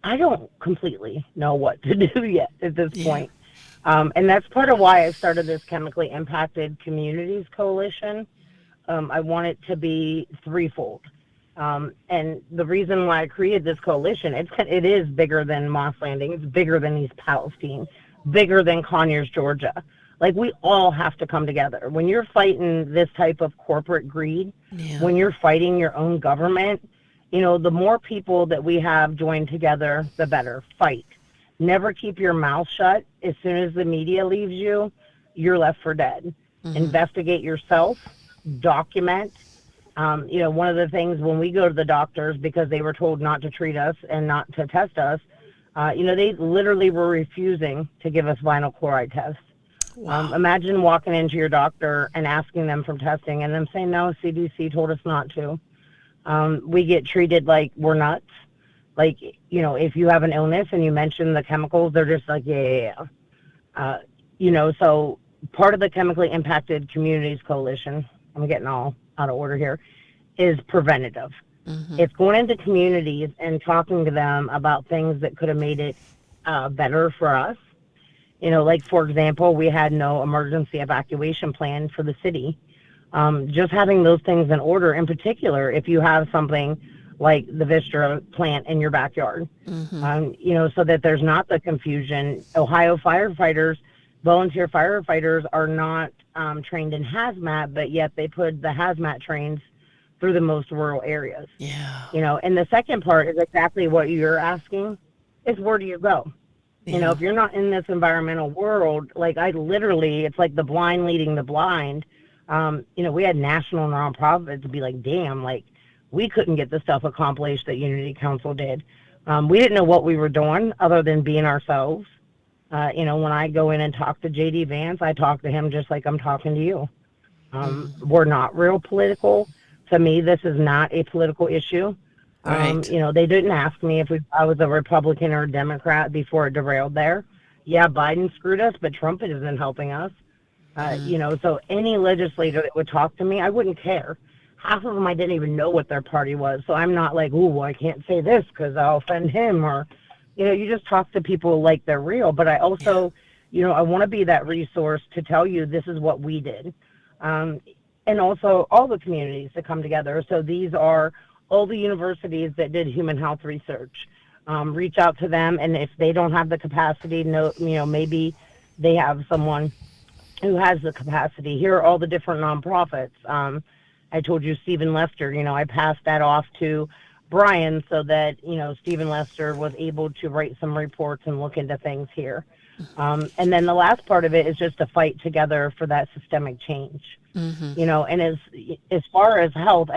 S3: I don't completely know what to do yet at this point. And that's part of why I started this Chemically Impacted Communities Coalition. I want it to be threefold. And the reason why I created this coalition, it is bigger than Moss Landing. It's bigger than East Palestine, bigger than Conyers, Georgia. Like, we all have to come together. When you're fighting this type of corporate greed, when you're fighting your own government, the more people that we have joined together, the better. Fight. Never keep your mouth shut. As soon as the media leaves you, you're left for dead. Mm-hmm. Investigate yourself. Document. One of the things when we go to the doctors, because they were told not to treat us and not to test us, they literally were refusing to give us vinyl chloride tests. Wow. Imagine walking into your doctor and asking them for testing and them saying, no, CDC told us not to. We get treated like we're nuts. Like, if you have an illness and you mention the chemicals, they're just like, yeah. So part of the Chemically Impacted Communities Coalition, I'm getting all out of order here, is preventative. Mm-hmm. It's going into communities and talking to them about things that could have made it better for us. Like, for example, we had no emergency evacuation plan for the city. Just having those things in order, in particular, if you have something like the Vistra plant in your backyard, mm-hmm. So that there's not the confusion. Ohio firefighters, volunteer firefighters are not trained in hazmat, but yet they put the hazmat trains through the most rural areas. Yeah. And the second part is exactly what you're asking, is where do you go? Yeah. If you're not in this environmental world, like it's like the blind leading the blind. We had national nonprofits be like, damn, like, we couldn't get the stuff accomplished that Unity Council did. We didn't know what we were doing other than being ourselves. When I go in and talk to JD Vance, I talk to him just like I'm talking to you. We're not real political. To me, this is not a political issue. Right. They didn't ask me if I was a Republican or a Democrat before it derailed there. Yeah, Biden screwed us, but Trump isn't helping us. So any legislator that would talk to me, I wouldn't care. Half of them I didn't even know what their party was. So I'm not like, ooh, I can't say this because I'll offend him. Or, you just talk to people like they're real. But I also, I want to be that resource to tell you this is what we did. And also all the communities that come together. So these are all the universities that did human health research. Reach out to them. And if they don't have the capacity, maybe they have someone who has the capacity. Here are all the different nonprofits. I told you Stephen Lester, I passed that off to Brian so that, Stephen Lester was able to write some reports and look into things here. And then the last part of it is just to fight together for that systemic change. Mm-hmm. And as far as health,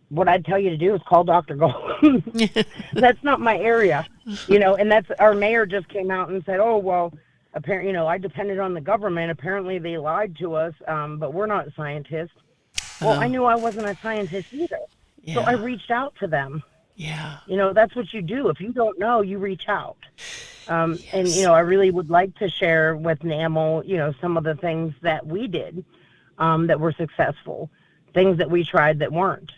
S3: what I'd tell you to do is call Dr. Gold. That's not my area, and that's, our mayor just came out and said, oh, well, apparently, I depended on the government. Apparently they lied to us, but we're not scientists. Well, I knew I wasn't a scientist either. Yeah. So I reached out to them. Yeah. That's what you do. If you don't know, you reach out. Yes. And, I really would like to share with NAML, some of the things that we did that were successful, things that we tried that weren't.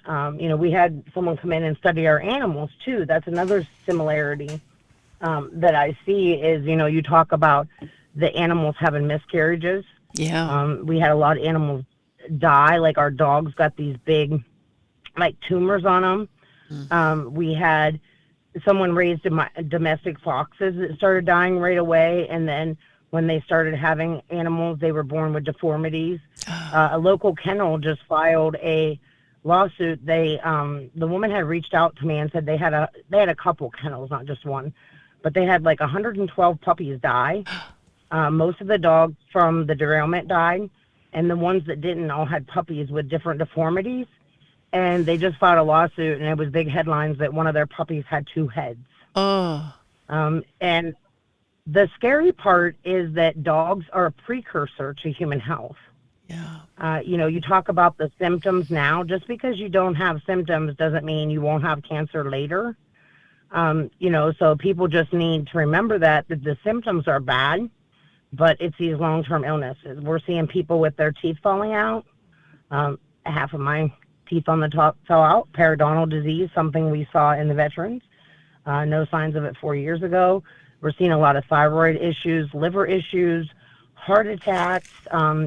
S3: We had someone come in and study our animals, too. That's another similarity that I see is, you talk about the animals having miscarriages. Yeah. We had a lot of animals die. Like our dogs got these big, like tumors on them. We had someone raised domestic foxes that started dying right away, and then when they started having animals, they were born with deformities. A local kennel just filed a lawsuit. The woman had reached out to me and said they had a couple kennels, not just one, but they had like 112 puppies die. Most of the dogs from the derailment died, and the ones that didn't all had puppies with different deformities. And they just filed a lawsuit, and it was big headlines that one of their puppies had 2 heads. And the scary part is that dogs are a precursor to human health.
S2: Yeah.
S3: You talk about the symptoms now. Just because you don't have symptoms doesn't mean you won't have cancer later. So people just need to remember that the symptoms are bad, but it's these long-term illnesses. We're seeing people with their teeth falling out. Half of my teeth on the top fell out. Periodontal disease, something we saw in the veterans. No signs of it 4 years ago. We're seeing a lot of thyroid issues, liver issues, heart attacks,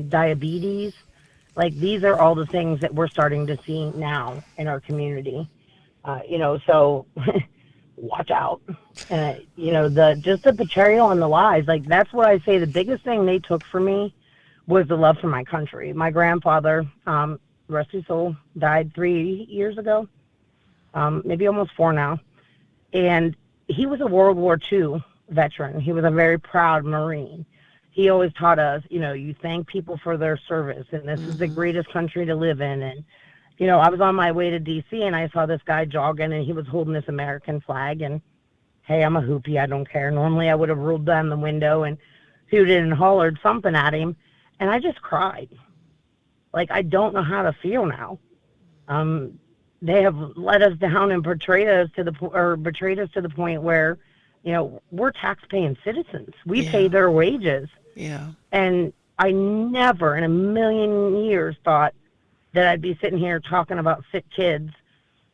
S3: diabetes. Like, these are all the things that we're starting to see now in our community. So watch out. The betrayal and the lies. Like, that's what I say. The biggest thing they took from me was the love for my country. My grandfather, rest his soul, died 3 years ago, maybe almost 4 now. And he was a World War II veteran. He was a very proud Marine. He always taught us, you thank people for their service, and this is the greatest country to live in. And, I was on my way to D.C., and I saw this guy jogging, and he was holding this American flag. And, hey, I'm a hoopy. I don't care. Normally, I would have rolled down the window and hooted and hollered something at him, and I just cried. Like, I don't know how to feel now. They have let us down and betrayed us to the point where, we're tax-paying citizens. We pay their wages.
S2: Yeah.
S3: And I never in a million years thought that I'd be sitting here talking about sick kids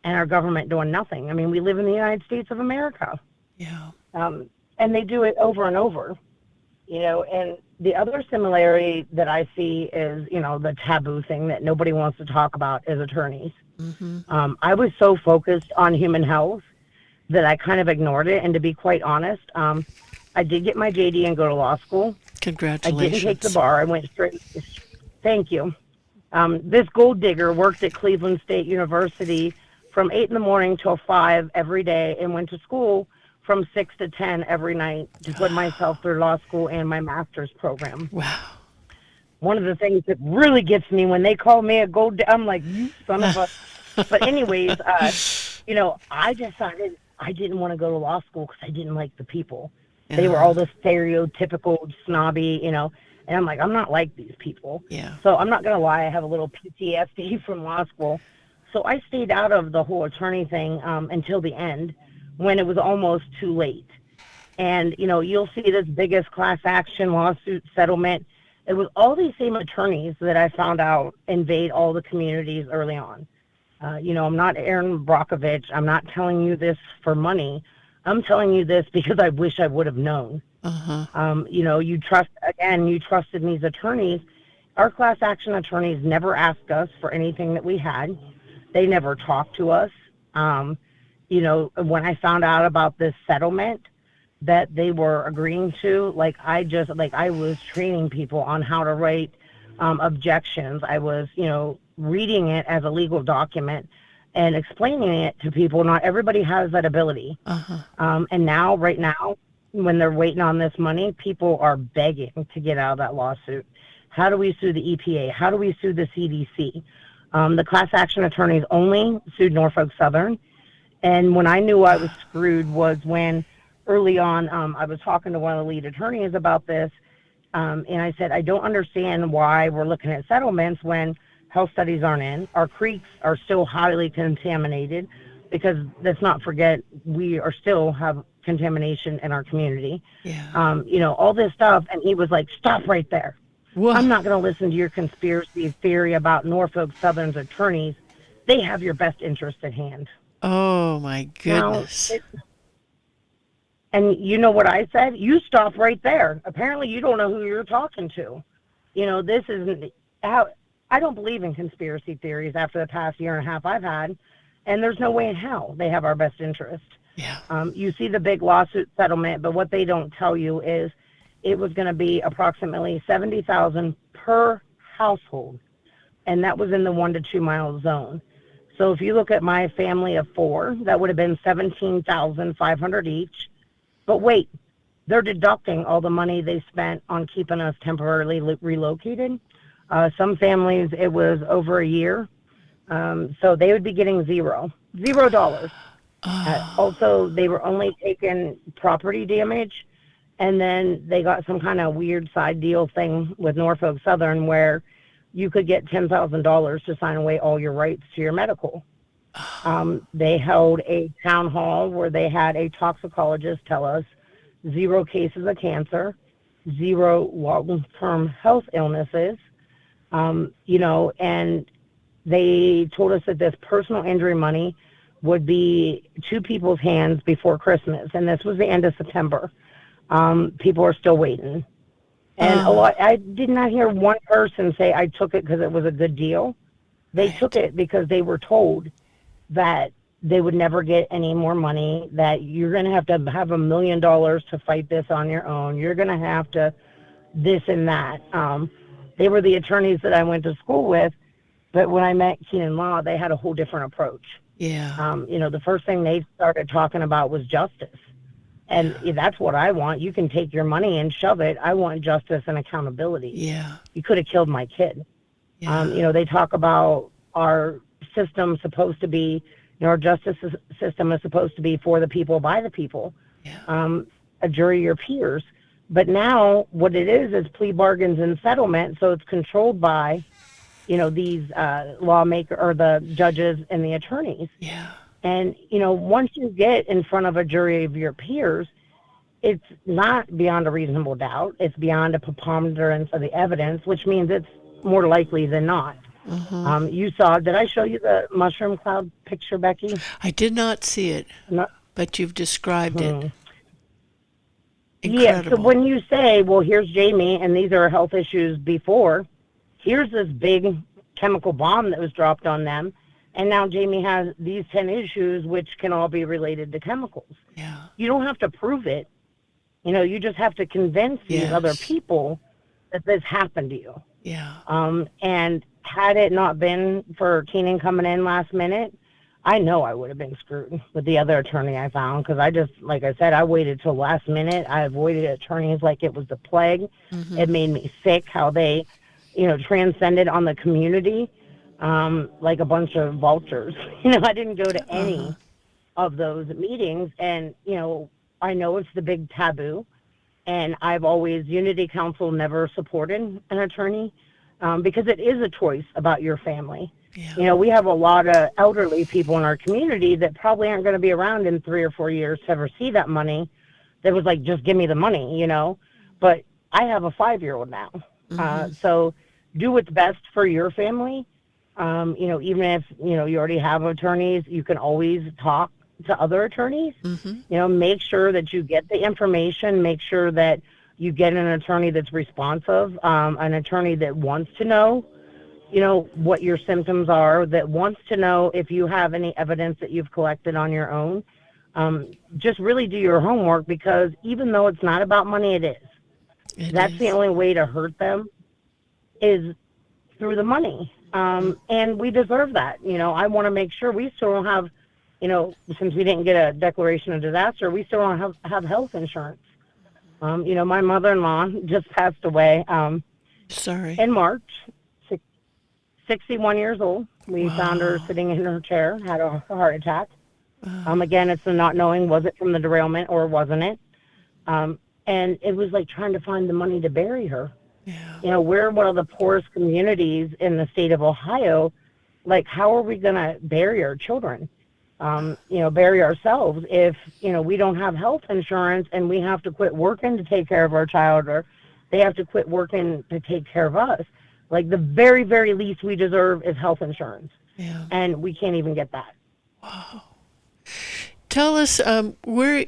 S3: and our government doing nothing. I mean, we live in the United States of America.
S2: Yeah.
S3: And they do it over and over. And the other similarity that I see is, the taboo thing that nobody wants to talk about is attorneys. I was so focused on human health that I kind of ignored it. And to be quite honest, I did get my JD and go to law school.
S2: Congratulations.
S3: I didn't take the bar. I went straight. Thank you. This gold digger worked at Cleveland State University from 8 in the morning till 5 every day, and went to school from 6 to 10 every night to put myself through law school and my master's program.
S2: Wow.
S3: One of the things that really gets me when they call me a gold, I'm like, you son of a. But anyways, I decided I didn't want to go to law school because I didn't like the people. They were all the stereotypical snobby, and I'm like, I'm not like these people.
S2: Yeah.
S3: So I'm not going to lie, I have a little PTSD from law school. So I stayed out of the whole attorney thing until the end, when it was almost too late. And, you'll see this biggest class action lawsuit settlement. It was all these same attorneys that I found out invade all the communities early on. I'm not Aaron Brockovich. I'm not telling you this for money. I'm telling you this because I wish I would have known. You trusted these attorneys. Our class action attorneys never asked us for anything that we had. They never talked to us. When I found out about this settlement that they were agreeing to, I was training people on how to write objections. I was, reading it as a legal document and explaining it to people. Not everybody has that ability. And right now, when they're waiting on this money, people are begging to get out of that lawsuit. How do we sue the EPA? How do we sue the CDC? The class action attorneys only sued Norfolk Southern. And when I knew I was screwed was when early on I was talking to one of the lead attorneys about this. And I said, I don't understand why we're looking at settlements when health studies aren't in. Our creeks are still highly contaminated because let's not forget we are still have contamination in our community. All this stuff. And he was like, stop right there. What? I'm not going to listen to your conspiracy theory about Norfolk Southern's attorneys. They have your best interest at hand.
S2: Oh, my goodness.
S3: And you know what I said? You stop right there. Apparently you don't know who you're talking to. This isn't how I don't believe in conspiracy theories after the past year and a half I've had, and there's no way in hell they have our best interest.
S2: Yeah.
S3: You see the big lawsuit settlement, but what they don't tell you is it was going to be approximately $70,000 per household, and that was in the 1 to 2 mile zone. So if you look at my family of 4, that would have been $17,500 each. But wait, they're deducting all the money they spent on keeping us temporarily relocated. Some families, it was over a year. So they would be getting $0. Also, they were only taking property damage. And then they got some kind of weird side deal thing with Norfolk Southern where you could get $10,000 to sign away all your rights to your medical. They held a town hall where they had a toxicologist tell us 0 cases of cancer, 0 long-term health illnesses, and they told us that this personal injury money would be 2 people's hands before Christmas, and this was the end of September. People are still waiting. And I did not hear one person say, I took it because it was a good deal. They took it because they were told that they would never get any more money, that you're going to have $1 million to fight this on your own. You're going to have to this and that. They were the attorneys that I went to school with, but when I met Keenan Law, they had a whole different approach.
S2: Yeah.
S3: The first thing they started talking about was justice. And that's what I want. You can take your money and shove it. I want justice and accountability.
S2: Yeah.
S3: You could have killed my kid.
S2: Yeah.
S3: They talk about our system supposed to be, our justice system is supposed to be for the people, by the people.
S2: Yeah.
S3: A jury, your peers. But now what it is plea bargains and settlement. So it's controlled by, these lawmakers or the judges and the attorneys.
S2: Yeah.
S3: And, once you get in front of a jury of your peers, it's not beyond a reasonable doubt. It's beyond a preponderance of the evidence, which means it's more likely than not.
S2: Mm-hmm.
S3: You saw, did I show you the mushroom cloud picture, Becky?
S2: I did not see it,
S3: No.
S2: but you've described it.
S3: Yeah,
S2: Incredible.
S3: so when you say, well, here's Jami, and these are health issues before, here's this big chemical bomb that was dropped on them, and now Jami has these 10 issues, which can all be related to chemicals.
S2: Yeah.
S3: You don't have to prove it. You just have to convince these other people that this happened to you.
S2: Yeah.
S3: And had it not been for Keenan coming in last minute, I know I would have been screwed with the other attorney I found, because I just, like I said, I waited till last minute. I avoided attorneys like it was the plague.
S2: Mm-hmm.
S3: It made me sick how they, transcended on the community like a bunch of vultures. I didn't go to any of those meetings, and, I know it's the big taboo, and I've always, Unity Council never supported an attorney because it is a choice about your family.
S2: Yeah.
S3: We have a lot of elderly people in our community that probably aren't going to be around in 3 or 4 years to ever see that money. That was like, just give me the money, But I have a 5-year-old now.
S2: Mm-hmm.
S3: So do what's best for your family. Even if, you already have attorneys, you can always talk to other attorneys.
S2: Mm-hmm.
S3: Make sure that you get the information. Make sure that you get an attorney that's responsive, an attorney that wants to know, what your symptoms are, that wants to know if you have any evidence that you've collected on your own. Just really do your homework, because even though it's not about money, it is. That's the only way to hurt them, is through the money. And we deserve that. I want to make sure we still don't have, since we didn't get a declaration of disaster, we still don't have health insurance. My mother-in-law just passed away
S2: Sorry.
S3: in March, 61 years old. We found her sitting in her chair, had a heart attack. Again, it's the not knowing, was it from the derailment or wasn't it? And it was like trying to find the money to bury her.
S2: Yeah.
S3: We're one of the poorest communities in the state of Ohio. Like, how are we going to bury our children? Bury ourselves if, we don't have health insurance and we have to quit working to take care of our child, or they have to quit working to take care of us. Like, the very, very least we deserve is health insurance.
S2: Yeah.
S3: And we can't even get that.
S2: Wow. Tell us, where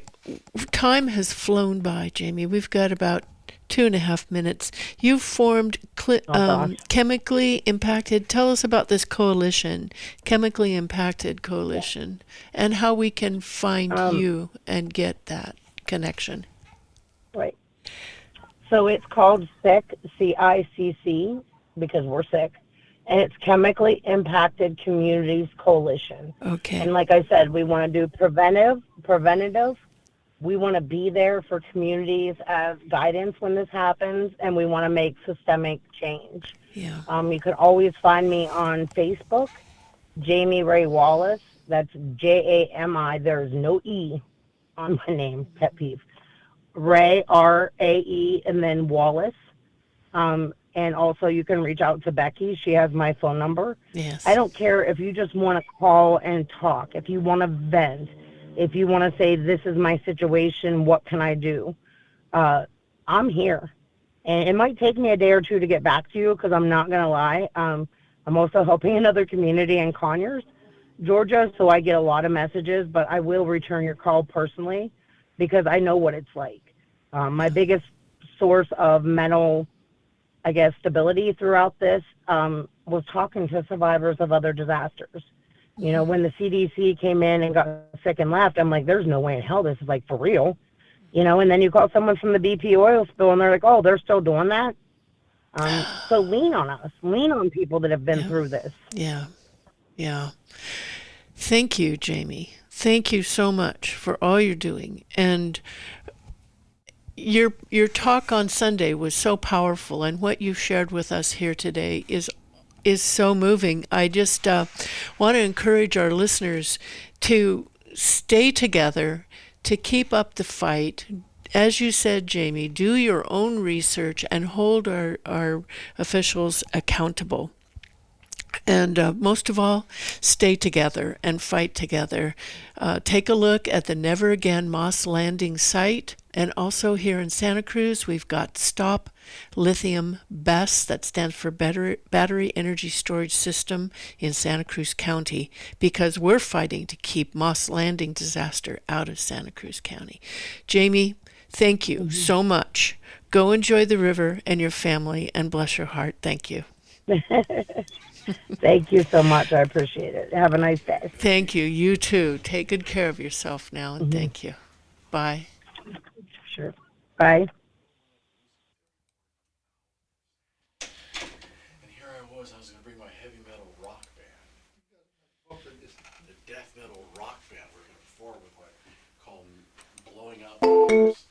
S2: time has flown by, Jami. We've got about 2.5 minutes. You formed
S3: gosh.
S2: chemically impacted. Tell us about this coalition, chemically impacted coalition, and how we can find you and get that connection.
S3: Right. So it's called SICK, CICC, because we're sick, and it's Chemically Impacted Communities Coalition.
S2: Okay.
S3: And like I said, we want to do preventative. We want to be there for communities as guidance when this happens, and we want to make systemic change.
S2: Yeah.
S3: You could always find me on Facebook, Jami Ray Wallace. That's Jami. There's no E on my name, pet peeve. Ray, Rae, and then Wallace. And also you can reach out to Becky. She has my phone number.
S2: Yes.
S3: I don't care if you just want to call and talk, if you want to vent, if you want to say, this is my situation, what can I do? I'm here. And it might take me a day or two to get back to you because I'm not going to lie. I'm also helping another community in Conyers, Georgia, so I get a lot of messages, but I will return your call personally because I know what it's like. My biggest source of mental, I guess, stability throughout this was talking to survivors of other disasters. You know, when the CDC came in and got sick and left, I'm like, there's no way in hell this is like for real. You know, and then you call someone from the BP oil spill and they're like, oh, they're still doing that. So lean on us, lean on people that have been through this.
S2: Yeah. Yeah. Thank you, Jami. Thank you so much for all you're doing. And your talk on Sunday was so powerful, and what you shared with us here today is so moving. I just want to encourage our listeners to stay together, to keep up the fight. As you said, Jami, do your own research and hold our officials accountable. And most of all, stay together and fight together. Take a look at the Never Again Moss Landing site. And also here in Santa Cruz, we've got Stop Lithium BESS, that stands for Battery Energy Storage System in Santa Cruz County, because we're fighting to keep Moss Landing disaster out of Santa Cruz County. Jami, thank you so much. Go enjoy the river and your family, and bless your heart. Thank you.
S3: Thank you so much. I appreciate it. Have a nice day.
S2: Thank you. You too. Take good care of yourself now, and thank you. Bye.
S3: Sure. Bye.
S4: And here I was going to bring my heavy metal rock band. The death metal rock band we're going to perform with what I call Blowing Out the Doors.